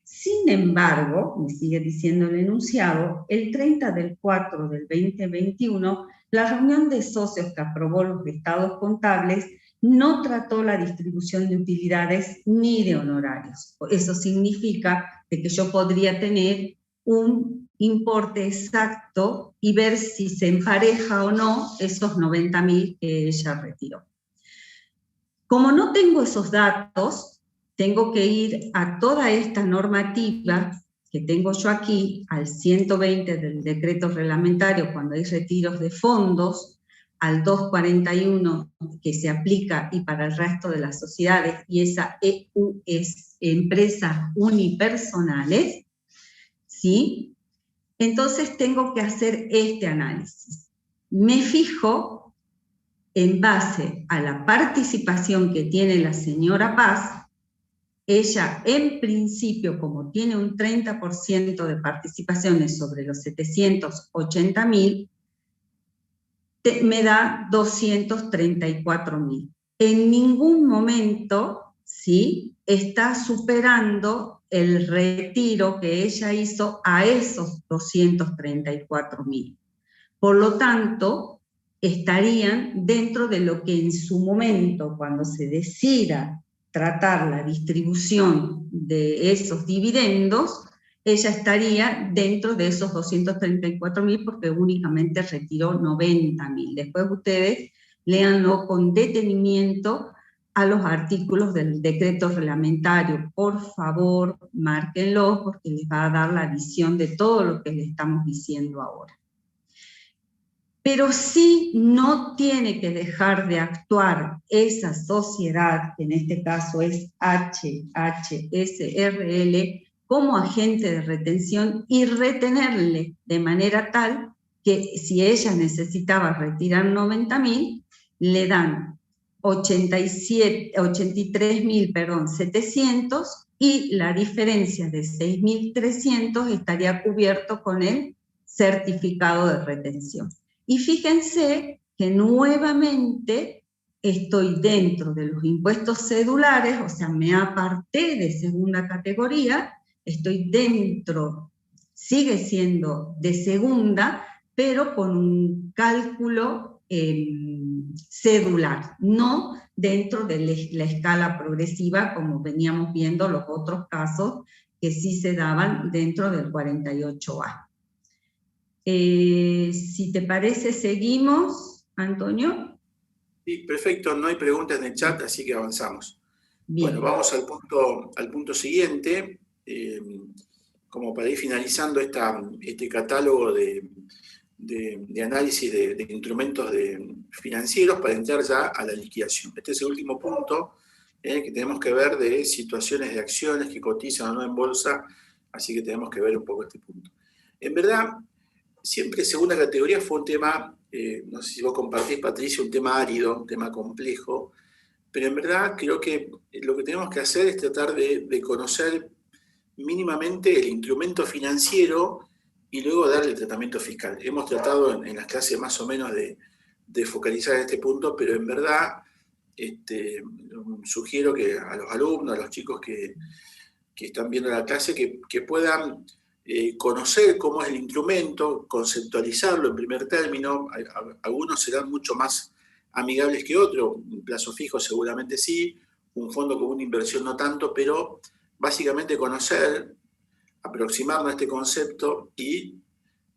Sin embargo, me sigue diciendo el enunciado, el 30 del 4 del 2021, la reunión de socios que aprobó los estados contables no trató la distribución de utilidades ni de honorarios. Eso significa de que yo podría tener un importe exacto y ver si se empareja o no esos 90.000 que ella retiró. Como no tengo esos datos, tengo que ir a toda esta normativa que tengo yo aquí, al 120 del decreto reglamentario cuando hay retiros de fondos, al 241 que se aplica y para el resto de las sociedades, y esa EU es empresas unipersonales, ¿sí? Entonces tengo que hacer este análisis. Me fijo en base a la participación que tiene la señora Paz. Ella, en principio, como tiene un 30% de participaciones sobre los 780.000, me da 234.000. En ningún momento, ¿sí?, está superando el retiro que ella hizo a esos 234.000. Por lo tanto, estarían dentro de lo que en su momento, cuando se decida tratar la distribución de esos dividendos, ella estaría dentro de esos 234.000 porque únicamente retiró 90.000. Después ustedes léanlo con detenimiento a los artículos del decreto reglamentario. Por favor, márquenlo porque les va a dar la visión de todo lo que les estamos diciendo ahora. Pero sí no tiene que dejar de actuar esa sociedad, que en este caso es HHSRL, como agente de retención y retenerle de manera tal que si ella necesitaba retirar 90.000, le dan 83.700 y la diferencia de 6.300 estaría cubierto con el certificado de retención. Y fíjense que nuevamente estoy dentro de los impuestos cedulares, o sea, me aparté de segunda categoría, estoy dentro, sigue siendo de segunda, pero con un cálculo cedular, no dentro de la escala progresiva, como veníamos viendo los otros casos que sí se daban dentro del 48A. Si te parece, seguimos, Antonio. Sí, perfecto, no hay preguntas en el chat, así que avanzamos. Bien. Bueno, vamos al punto siguiente, como para ir finalizando este catálogo de análisis de instrumentos financieros para entrar ya a la liquidación. Este es el último punto que tenemos que ver de situaciones de acciones que cotizan o no en bolsa, así que tenemos que ver un poco este punto. En verdad, siempre segunda categoría fue un tema, no sé si vos compartís, Patricia, un tema árido, un tema complejo, pero en verdad creo que lo que tenemos que hacer es tratar de conocer mínimamente el instrumento financiero y luego darle el tratamiento fiscal. Hemos tratado en las clases más o menos de focalizar este punto, pero en verdad sugiero que a los alumnos, a los chicos que están viendo la clase, que puedan conocer cómo es el instrumento, conceptualizarlo en primer término. Algunos serán mucho más amigables que otros, un plazo fijo seguramente sí, un fondo con una inversión no tanto, pero básicamente conocer, aproximarnos a este concepto y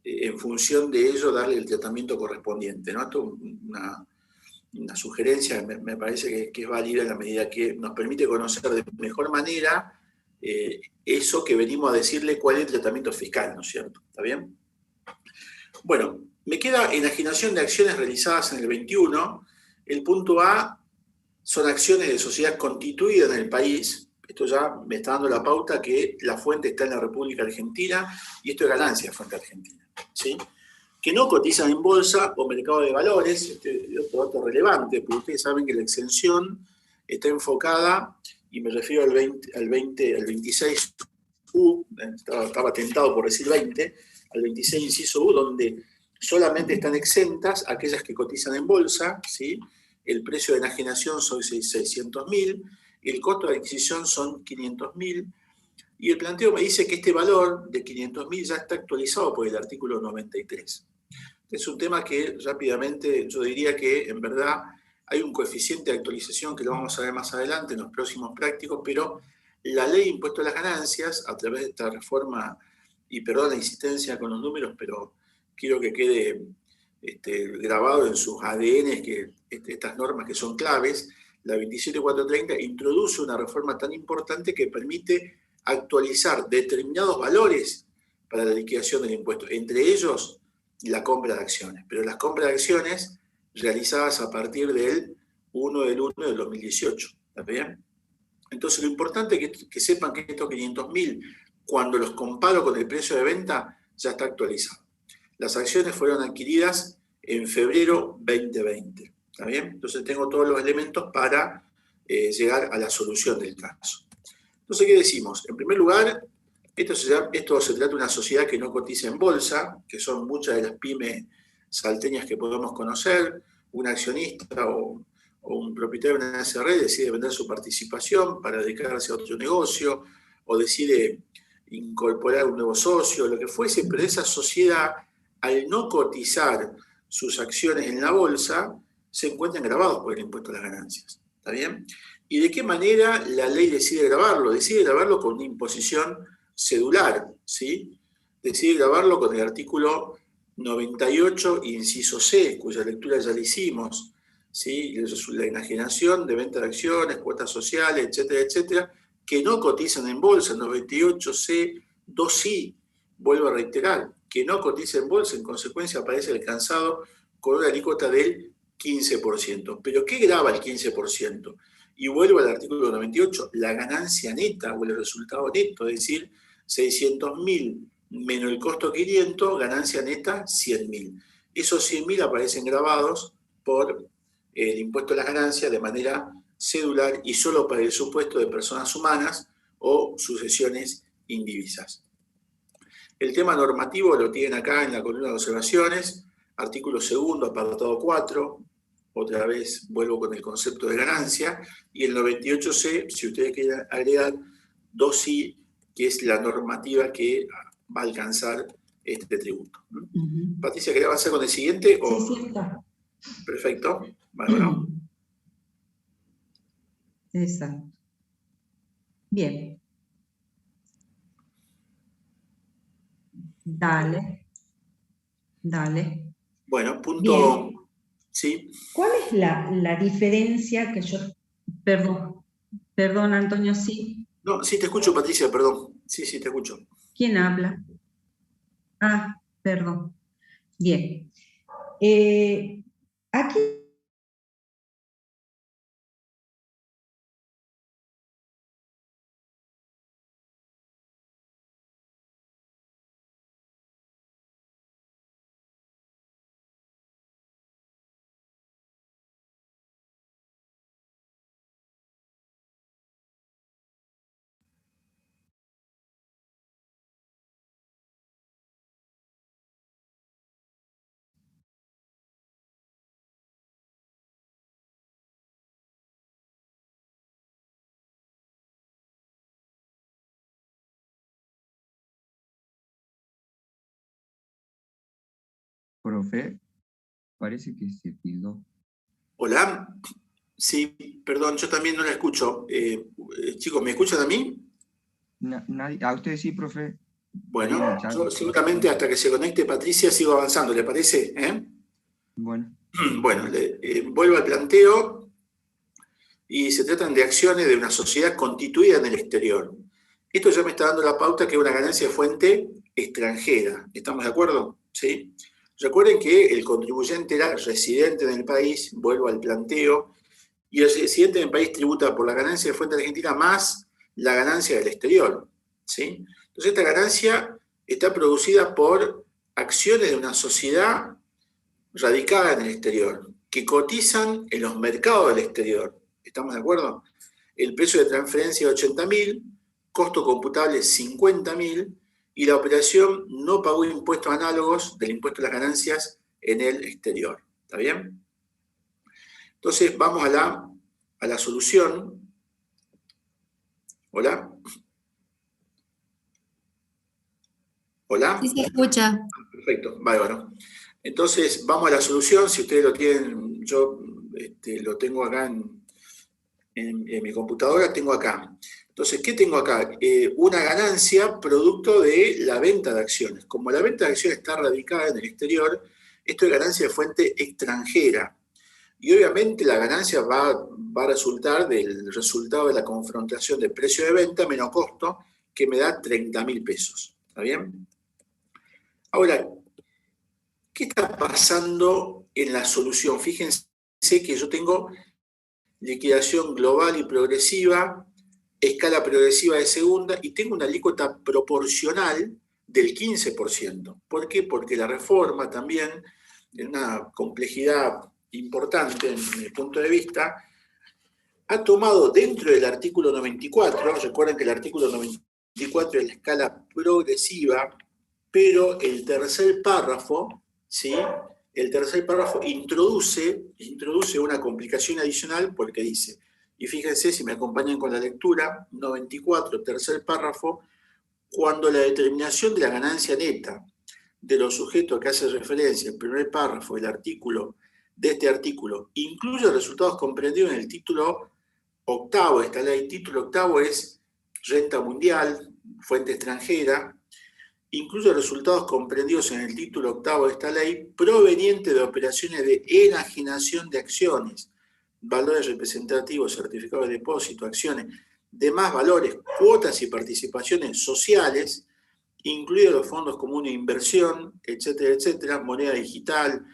en función de ello darle el tratamiento correspondiente, ¿no? Esto es una sugerencia, me parece que es válida en la medida que nos permite conocer de mejor manera eso que venimos a decirle cuál es el tratamiento fiscal, ¿no es cierto? ¿Está bien? Bueno, me queda enajenación de acciones realizadas en el 21. El punto A son acciones de sociedad constituida en el país. Esto ya me está dando la pauta que la fuente está en la República Argentina y esto es ganancia de fuente argentina, ¿sí? Que no cotizan en bolsa o mercado de valores. Este es otro dato relevante, porque ustedes saben que la exención está enfocada, y me refiero al 26U, estaba tentado por decir 20, al 26 inciso U, donde solamente están exentas aquellas que cotizan en bolsa, ¿sí? El precio de enajenación son 600.000, el costo de adquisición son 500.000, y el planteo me dice que este valor de 500.000 ya está actualizado por el artículo 93. Es un tema que rápidamente yo diría que en verdad hay un coeficiente de actualización que lo vamos a ver más adelante en los próximos prácticos, pero la ley de impuesto a las ganancias, a través de esta reforma y perdón la insistencia con los números, pero quiero que quede grabado en sus ADN que estas normas que son claves, la 27430 introduce una reforma tan importante que permite actualizar determinados valores para la liquidación del impuesto, entre ellos la compra de acciones, pero las compras de acciones realizadas a partir del 1 del 1 del 2018, ¿está bien? Entonces lo importante es que sepan que estos 500.000, cuando los comparo con el precio de venta, ya está actualizado. Las acciones fueron adquiridas en febrero 2020, ¿está bien? Entonces tengo todos los elementos para llegar a la solución del caso. Entonces, ¿qué decimos? En primer lugar, esto se trata de una sociedad que no cotiza en bolsa, que son muchas de las pymes salteñas que podemos conocer. Un accionista o un propietario de una SRL decide vender su participación para dedicarse a otro negocio, o decide incorporar un nuevo socio, lo que fuese, pero esa sociedad, al no cotizar sus acciones en la bolsa, se encuentran grabados por el impuesto a las ganancias. ¿Está bien? ¿Y de qué manera la ley decide grabarlo? Decide grabarlo con una imposición cedular, ¿sí? Decide grabarlo con el artículo 98, inciso C, cuya lectura ya la hicimos, ¿sí? La enajenación de venta de acciones, cuotas sociales, etcétera, etcétera, que no cotizan en bolsa, 98C, 2I, vuelvo a reiterar, que no cotiza en bolsa, en consecuencia aparece alcanzado con una alícuota del 15%. ¿Pero qué graba el 15%? Y vuelvo al artículo 98, la ganancia neta o el resultado neto, es decir, 600.000 menos el costo 500, ganancia neta 100.000. Esos 100.000 aparecen grabados por el impuesto a las ganancias de manera cedular y solo para el supuesto de personas humanas o sucesiones indivisas. El tema normativo lo tienen acá en la columna de observaciones, artículo 2, apartado 4, otra vez vuelvo con el concepto de ganancia, y el 98C, si ustedes quieren agregar, 2I, que es la normativa que va a alcanzar este tributo. Patricia, ¿querés avanzar con el siguiente? Sí, sí, está. Perfecto, bárbaro. Exacto. Bien. Dale. Dale. Bueno, punto. Bien. ¿Sí? ¿Cuál es la diferencia que yo... Perdón, Antonio, sí. No, sí, te escucho, Patricia, perdón. Sí, te escucho. ¿Quién habla? Ah, perdón. Bien. Aquí... Profe, parece que se tildó. Hola. Sí, perdón, yo también no la escucho. Chicos, ¿me escuchan a mí? Nadie, a ustedes sí, profe. Bueno, yo seguramente hasta que se conecte Patricia sigo avanzando, ¿le parece? Bueno. Bueno, vuelvo al planteo y se tratan de acciones de una sociedad constituida en el exterior. Esto ya me está dando la pauta que es una ganancia de fuente extranjera. ¿Estamos de acuerdo? ¿Sí? Recuerden que el contribuyente era residente en el país, vuelvo al planteo, y el residente en el país tributa por la ganancia de fuente argentina más la ganancia del exterior, ¿sí? Entonces esta ganancia está producida por acciones de una sociedad radicada en el exterior, que cotizan en los mercados del exterior. ¿Estamos de acuerdo? El precio de transferencia es 80.000, costo computable 50.000, y la operación no pagó impuestos análogos del impuesto a las ganancias en el exterior. ¿Está bien? Entonces vamos a la solución. ¿Hola? ¿Hola? Sí se escucha. Perfecto, bárbaro. Entonces vamos a la solución. Si ustedes lo tienen, yo lo tengo acá en mi computadora, tengo acá. Entonces, ¿qué tengo acá? Una ganancia producto de la venta de acciones. Como la venta de acciones está radicada en el exterior, esto es ganancia de fuente extranjera. Y obviamente la ganancia va a resultar del resultado de la confrontación de precio de venta menos costo, que me da 30.000 pesos. ¿Está bien? Ahora, ¿qué está pasando en la solución? Fíjense que yo tengo liquidación global y progresiva, escala progresiva de segunda, y tengo una alícuota proporcional del 15%. ¿Por qué? Porque la reforma también, en una complejidad importante en mi punto de vista, ha tomado dentro del artículo 94, recuerden que el artículo 94 es la escala progresiva, pero el tercer párrafo, ¿sí? El tercer párrafo introduce una complicación adicional porque dice, y fíjense si me acompañan con la lectura, 94, tercer párrafo, cuando la determinación de la ganancia neta de los sujetos que hace referencia el primer párrafo del artículo, de este artículo, incluye resultados comprendidos en el título octavo de esta ley. Título octavo es renta mundial, fuente extranjera, incluye resultados comprendidos en el título octavo de esta ley provenientes de operaciones de enajenación de acciones, valores representativos, certificados de depósito, acciones, demás valores, cuotas y participaciones sociales, incluidos los fondos comunes de inversión, etcétera, etcétera, moneda digital,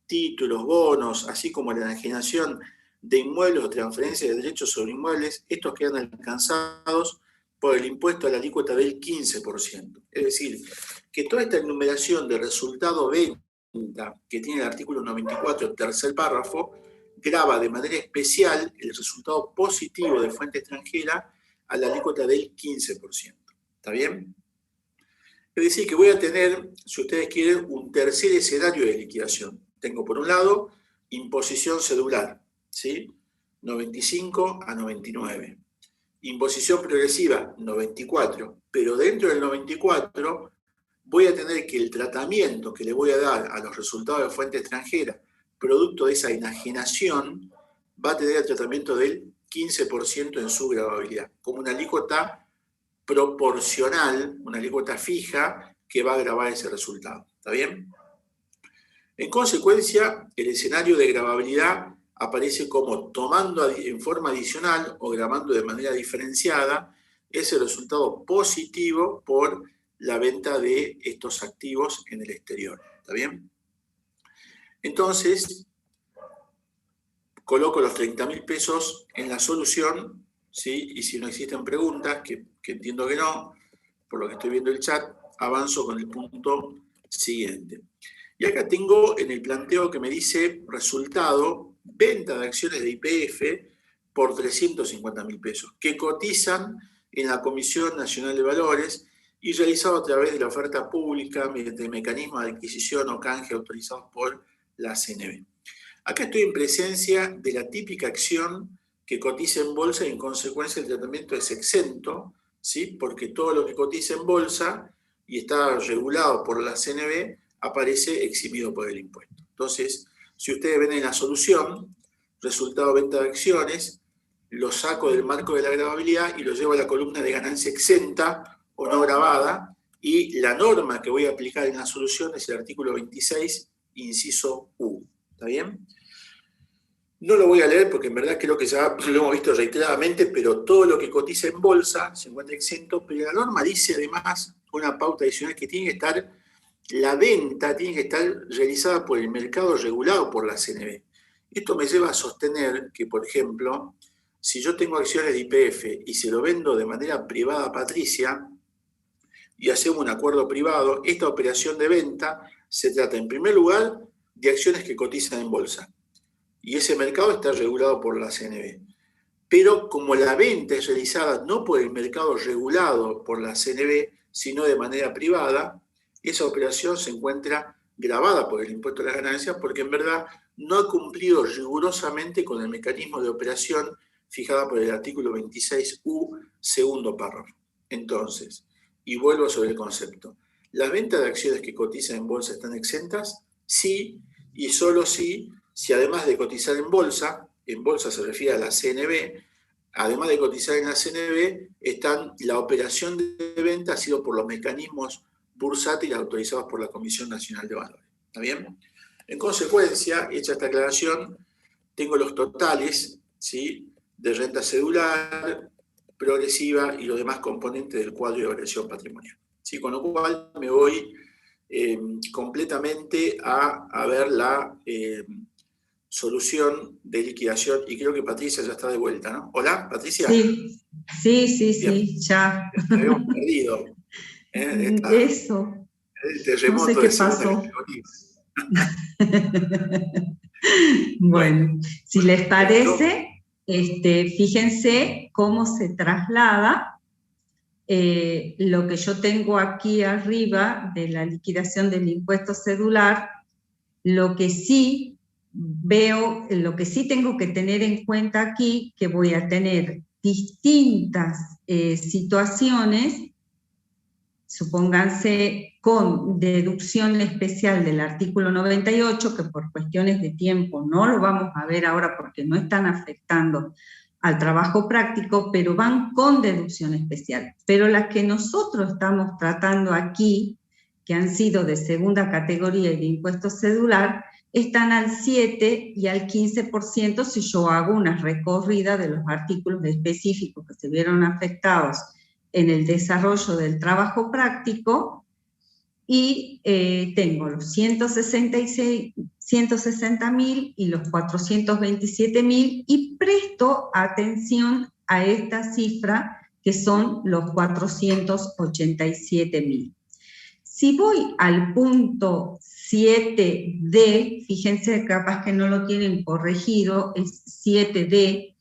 títulos, bonos, así como la enajenación de inmuebles o transferencia de derechos sobre inmuebles, estos quedan alcanzados por el impuesto a la alícuota del 15%. Es decir, que toda esta enumeración de resultado venta que tiene el artículo 94, tercer párrafo, grava de manera especial el resultado positivo de fuente extranjera a la alícuota del 15%. ¿Está bien? Es decir, que voy a tener, si ustedes quieren, un tercer escenario de liquidación. Tengo, por un lado, imposición cedular, ¿sí? 95 a 99. Imposición progresiva, 94. Pero dentro del 94 voy a tener que el tratamiento que le voy a dar a los resultados de fuente extranjera, producto de esa enajenación, va a tener el tratamiento del 15% en su gravabilidad, como una alícuota proporcional, una alícuota fija que va a gravar ese resultado. ¿Está bien? En consecuencia, el escenario de gravabilidad aparece como tomando en forma adicional o gravando de manera diferenciada ese resultado positivo por la venta de estos activos en el exterior. ¿Está bien? Entonces, coloco los 30.000 pesos en la solución, ¿sí? Y si no existen preguntas, que entiendo que no, por lo que estoy viendo el chat, avanzo con el punto siguiente. Y acá tengo en el planteo que me dice resultado, venta de acciones de YPF por 350.000 pesos, que cotizan en la Comisión Nacional de Valores y realizado a través de la oferta pública mediante mecanismos de adquisición o canje autorizados por la CNB. Acá estoy en presencia de la típica acción que cotiza en bolsa y en consecuencia el tratamiento es exento, ¿sí? Porque todo lo que cotiza en bolsa y está regulado por la CNB aparece eximido por el impuesto. Entonces, si ustedes ven en la solución, resultado de venta de acciones, lo saco del marco de la gravabilidad y lo llevo a la columna de ganancia exenta o no gravada, y la norma que voy a aplicar en la solución es el artículo 26, inciso U. ¿Está bien? No lo voy a leer porque en verdad creo que ya lo hemos visto reiteradamente, pero todo lo que cotiza en bolsa se encuentra exento, pero la norma dice además una pauta adicional que tiene que estar, la venta tiene que estar realizada por el mercado regulado por la CNB. Esto me lleva a sostener que, por ejemplo, si yo tengo acciones de YPF y se lo vendo de manera privada a Patricia y hacemos un acuerdo privado, esta operación de venta se trata en primer lugar de acciones que cotizan en bolsa. Y ese mercado está regulado por la CNB. Pero como la venta es realizada no por el mercado regulado por la CNB, sino de manera privada, esa operación se encuentra gravada por el impuesto a las ganancias porque en verdad no ha cumplido rigurosamente con el mecanismo de operación fijada por el artículo 26U, segundo párrafo. Entonces, y vuelvo sobre el concepto, ¿las ventas de acciones que cotizan en bolsa están exentas? Sí, y solo sí, si además de cotizar en bolsa se refiere a la CNB, además de cotizar en la CNB, la operación de venta ha sido por los mecanismos bursátiles autorizados por la Comisión Nacional de Valores. ¿Está bien? En consecuencia, hecha esta aclaración, tengo los totales, ¿sí?, de renta cedular, progresiva y los demás componentes del cuadro de evaluación patrimonial. ¿Sí? Con lo cual me voy completamente a ver la solución de liquidación, y creo que Patricia ya está de vuelta, ¿no? ¿Hola, Patricia? Sí, sí, ya. Nos habíamos perdido. Eso. El terremoto no sé qué de segunda categoría. Bueno, si les parece, fíjense cómo se traslada lo que yo tengo aquí arriba de la liquidación del impuesto cedular. Lo que sí veo, lo que sí tengo que tener en cuenta aquí, que voy a tener distintas situaciones, supónganse con deducción especial del artículo 98, que por cuestiones de tiempo no lo vamos a ver ahora porque no están afectando al trabajo práctico, pero van con deducción especial. Pero las que nosotros estamos tratando aquí, que han sido de segunda categoría y de impuesto cedular, están al 7 y al 15% si yo hago una recorrida de los artículos específicos que se vieron afectados en el desarrollo del trabajo práctico, y tengo los 160.000 y los 427.000, y presto atención a esta cifra que son los 487.000. Si voy al punto 7D, fíjense, capaz que no lo tienen corregido, es 7D,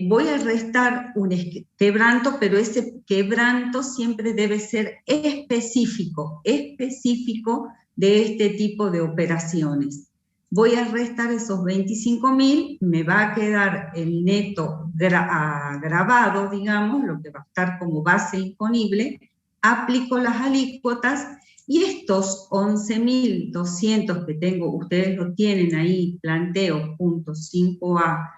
voy a restar un quebranto, pero ese quebranto siempre debe ser específico de este tipo de operaciones. Voy a restar esos 25.000, me va a quedar el neto agravado, digamos, lo que va a estar como base imponible, aplico las alícuotas, y estos 11.200 que tengo, ustedes lo tienen ahí, planteo puntos 5A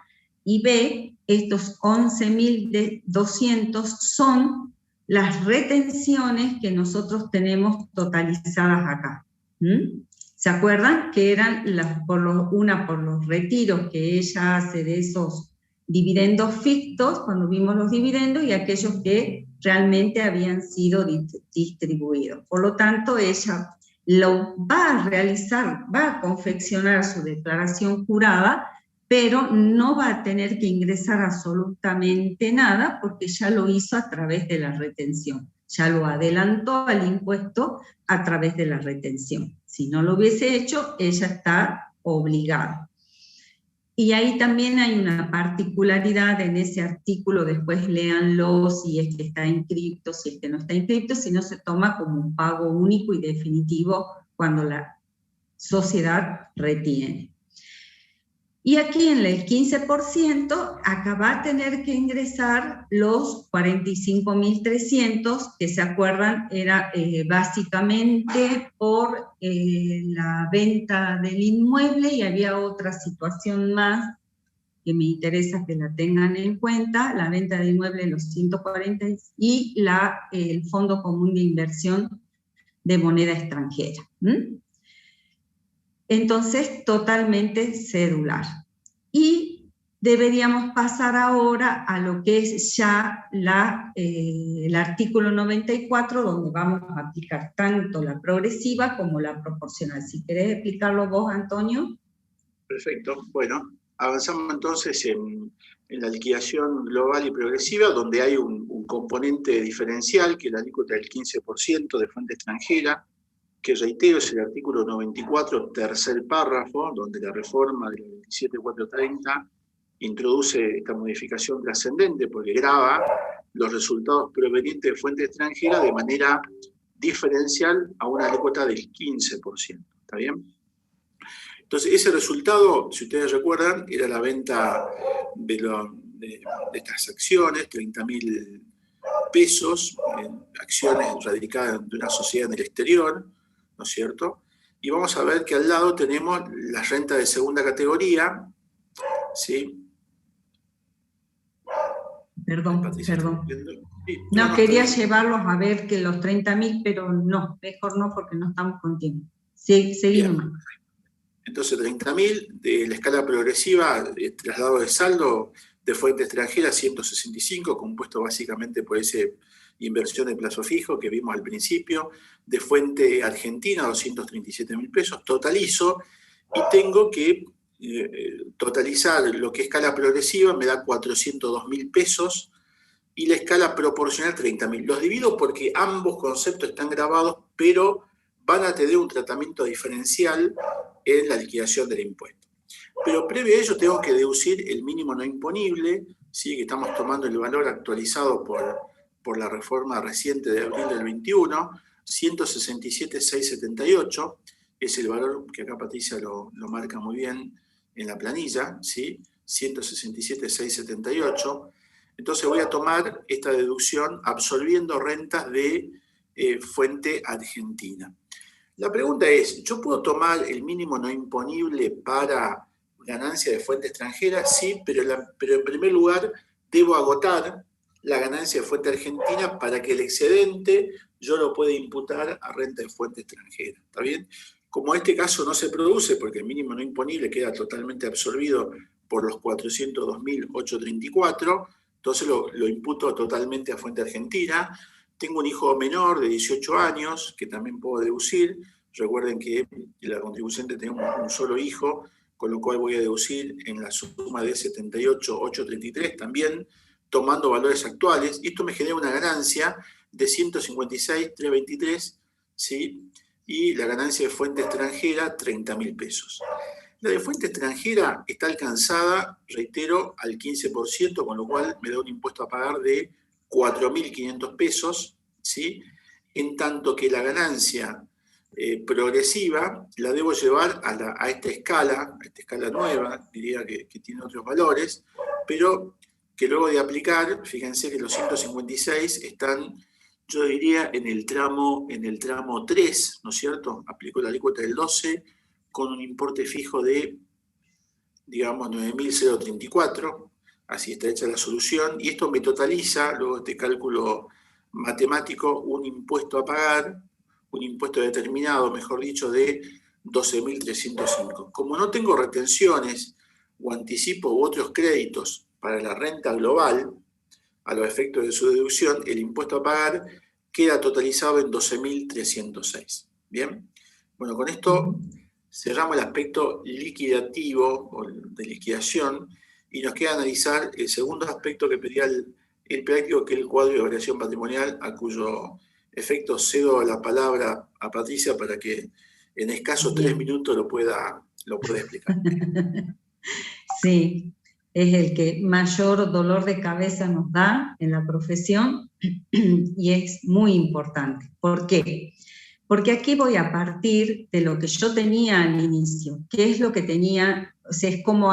y B, estos 11.200 son las retenciones que nosotros tenemos totalizadas acá. ¿Se acuerdan? Que eran una por los retiros que ella hace de esos dividendos fictos, cuando vimos los dividendos, y aquellos que realmente habían sido distribuidos. Por lo tanto, ella lo va a realizar, va a confeccionar su declaración jurada, pero no va a tener que ingresar absolutamente nada porque ya lo hizo a través de la retención. Ya lo adelantó al impuesto a través de la retención. Si no lo hubiese hecho, ella está obligada. Y ahí también hay una particularidad en ese artículo, después léanlo si es que está inscripto, si es que no está inscripto, si no se toma como un pago único y definitivo cuando la sociedad retiene. Y aquí en el 15%, acá va a tener que ingresar los 45.300, que se acuerdan, era básicamente por la venta del inmueble, y había otra situación más que me interesa que la tengan en cuenta, la venta del inmueble, los 140, y el Fondo Común de Inversión de Moneda Extranjera. Entonces, totalmente cedular. Y deberíamos pasar ahora a lo que es ya el artículo 94, donde vamos a aplicar tanto la progresiva como la proporcional. Si querés explicarlo vos, Antonio. Perfecto. Bueno, avanzamos entonces en la liquidación global y progresiva, donde hay un componente diferencial, que es la alícuota del 15% de fuente extranjera, que reitero es el artículo 94, tercer párrafo, donde la reforma del 27430 introduce esta modificación trascendente porque grava los resultados provenientes de fuente extranjera de manera diferencial a una alícuota del 15%. ¿Está bien? Entonces, ese resultado, si ustedes recuerdan, era la venta de estas acciones, 30.000 pesos, en acciones radicadas de una sociedad en el exterior, ¿no es cierto? Y vamos a ver que al lado tenemos la renta de segunda categoría, ¿sí? Perdón. Sí, no quería llevarlos a ver que los 30.000, pero no, mejor no porque no estamos con tiempo. Sí, seguimos. Entonces, 30.000 de la escala progresiva, traslado de saldo de fuente extranjera, 165, compuesto básicamente por esa inversión de plazo fijo que vimos al principio, de fuente argentina, 237.000 pesos, totalizo y tengo que totalizar lo que es escala progresiva, me da 402.000 pesos, y la escala proporcional 30.000. Los divido porque ambos conceptos están grabados, pero van a tener un tratamiento diferencial en la liquidación del impuesto. Pero previo a ello tengo que deducir el mínimo no imponible, ¿sí? Que estamos tomando el valor actualizado por la reforma reciente de abril del 21, 167.678, es el valor que acá Patricia lo marca muy bien en la planilla, ¿sí? 167.678. Entonces voy a tomar esta deducción absolviendo rentas de fuente argentina. La pregunta es, ¿yo puedo tomar el mínimo no imponible para ganancia de fuente extranjera? Sí, pero en primer lugar debo agotar la ganancia de fuente argentina para que el excedente yo lo pueda imputar a renta de fuente extranjera. ¿Está bien? Como este caso no se produce porque el mínimo no imponible queda totalmente absorbido por los 402.834, entonces lo imputo totalmente a fuente argentina. Tengo un hijo menor de 18 años que también puedo deducir. Recuerden que la contribuyente tiene un solo hijo, con lo cual voy a deducir en la suma de 78.833 también, tomando valores actuales. Y esto me genera una ganancia de 156.323, ¿sí? Y la ganancia de fuente extranjera, 30.000 pesos. La de fuente extranjera está alcanzada, reitero, al 15%, con lo cual me da un impuesto a pagar de 4.500 pesos, ¿sí? En tanto que la ganancia progresiva la debo llevar a esta escala nueva, diría que tiene otros valores, pero que luego de aplicar, fíjense que los 156 están, yo diría, en el tramo 3, ¿no es cierto? Aplico la alícuota del 12, con un importe fijo de, digamos, 9.034, así está hecha la solución, y esto me totaliza, luego de este cálculo matemático, un impuesto a pagar, un impuesto determinado, mejor dicho, de 12.305. Como no tengo retenciones o anticipo u otros créditos para la renta global, a los efectos de su deducción, el impuesto a pagar queda totalizado en 12.306. ¿Bien? Bueno, con esto cerramos el aspecto liquidativo o de liquidación y nos queda analizar el segundo aspecto que pedía el práctico, que es el cuadro de variación patrimonial, a cuyo efecto cedo la palabra a Patricia para que en escasos 3 minutos lo pueda explicar. Sí, es el que mayor dolor de cabeza nos da en la profesión y es muy importante. ¿Por qué? Porque aquí voy a partir de lo que yo tenía al inicio. ¿Qué es lo que tenía? O sea, es como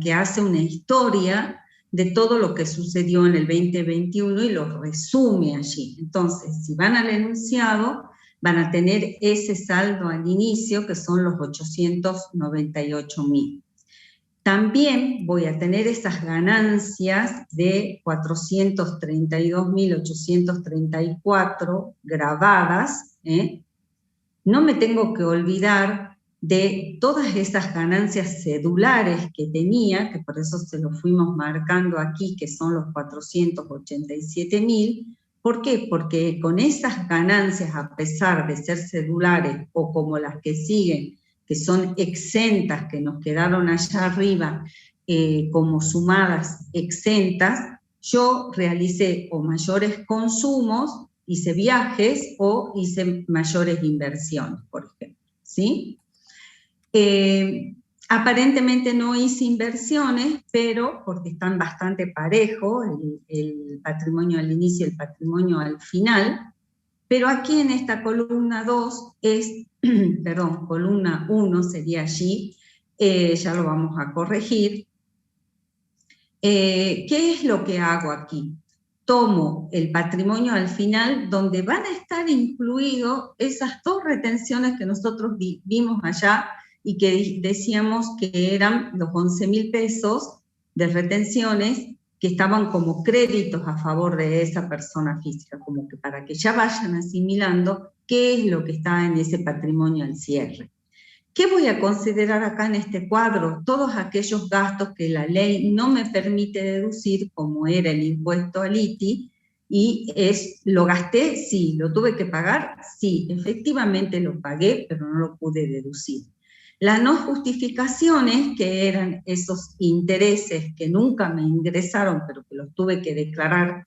que hace una historia de todo lo que sucedió en el 2021 y lo resume allí. Entonces, si van al enunciado, van a tener ese saldo al inicio, que son los 898.000. También voy a tener esas ganancias de 432.834 grabadas, No me tengo que olvidar de todas esas ganancias cedulares que tenía, que por eso se lo fuimos marcando aquí, que son los 487.000. ¿Por qué? Porque con esas ganancias, a pesar de ser cedulares o como las que siguen, que son exentas, que nos quedaron allá arriba como sumadas exentas, yo realicé o mayores consumos, hice viajes o hice mayores inversiones, por ejemplo, ¿sí? Aparentemente no hice inversiones, pero porque están bastante parejos, el patrimonio al inicio y el patrimonio al final, pero aquí en esta columna 2 es, perdón, columna 1 sería allí, ya lo vamos a corregir. ¿Qué es lo que hago aquí? Tomo el patrimonio al final, donde van a estar incluidos esas dos retenciones que nosotros vimos allá y que decíamos que eran los 11.000 pesos de retenciones que estaban como créditos a favor de esa persona física, como que para que ya vayan asimilando qué es lo que está en ese patrimonio al cierre. ¿Qué voy a considerar acá en este cuadro? Todos aquellos gastos que la ley no me permite deducir, como era el impuesto al ITI, y ¿lo gasté? Sí. ¿Lo tuve que pagar? Sí. Efectivamente lo pagué, pero no lo pude deducir. Las no justificaciones, que eran esos intereses que nunca me ingresaron, pero que los tuve que declarar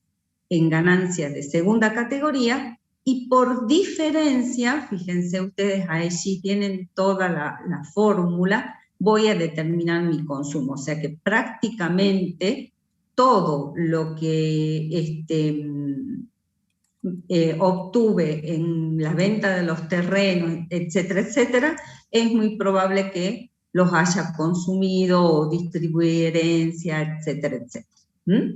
en ganancias de segunda categoría, y por diferencia, fíjense ustedes, allí tienen toda la fórmula, voy a determinar mi consumo. O sea que prácticamente todo lo que obtuve en la venta de los terrenos, etcétera, etcétera, es muy probable que los haya consumido o distribuido herencia, etcétera, etcétera.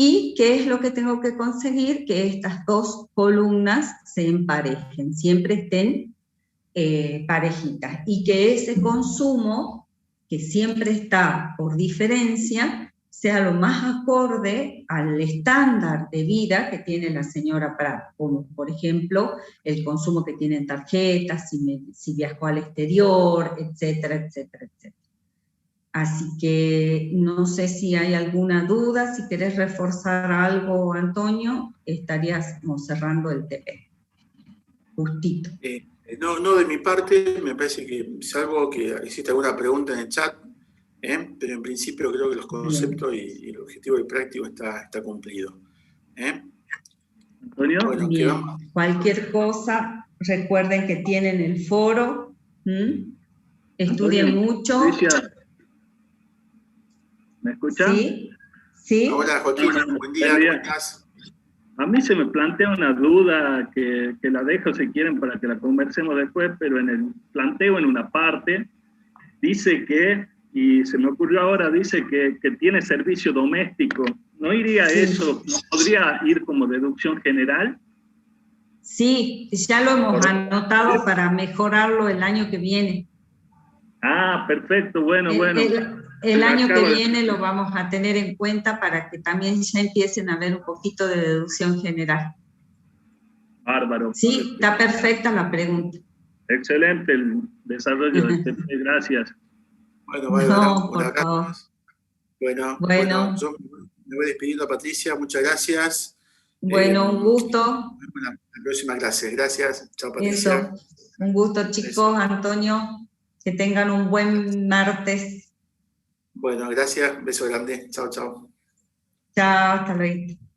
¿Y qué es lo que tengo que conseguir? Que estas dos columnas se emparejen, siempre estén parejitas, y que ese consumo, que siempre está por diferencia, sea lo más acorde al estándar de vida que tiene la señora Prat, como por ejemplo el consumo que tiene en tarjetas, si viajó al exterior, etcétera, etcétera, etcétera. Así que no sé si hay alguna duda, si querés reforzar algo, Antonio, estaríamos cerrando el TP. Justito. No, de mi parte, me parece que, salvo que existe alguna pregunta en el chat, pero en principio creo que los conceptos y el objetivo del práctico está cumplido. Antonio. Bueno, bien. Cualquier cosa, recuerden que tienen el foro, estudien Antonio, mucho. Alicia, ¿me escuchas? Sí, sí. Hola, Joaquín, buen día, ¿cómo estás? A mí se me plantea una duda que la dejo si quieren para que la conversemos después, pero en el planteo, en una parte, dice que, y se me ocurrió ahora, dice que tiene servicio doméstico. ¿No iría eso? ¿No podría ir como deducción general? Sí, ya lo hemos anotado para mejorarlo el año que viene. Ah, perfecto, bueno. El año que viene lo vamos a tener en cuenta para que también ya empiecen a ver un poquito de deducción general. Bárbaro. Sí, está perfecta la pregunta. Excelente el desarrollo de este. Gracias. Bueno, no, por favor. Bueno, yo me voy despidiendo, Patricia, muchas gracias. Bueno, un gusto. Nos vemos en la próxima clase. Gracias. Chao, Patricia. Eso. Un gusto, chicos. Antonio, que tengan un buen martes. Bueno, gracias. Beso grande. Chao, chao. Chao, hasta luego.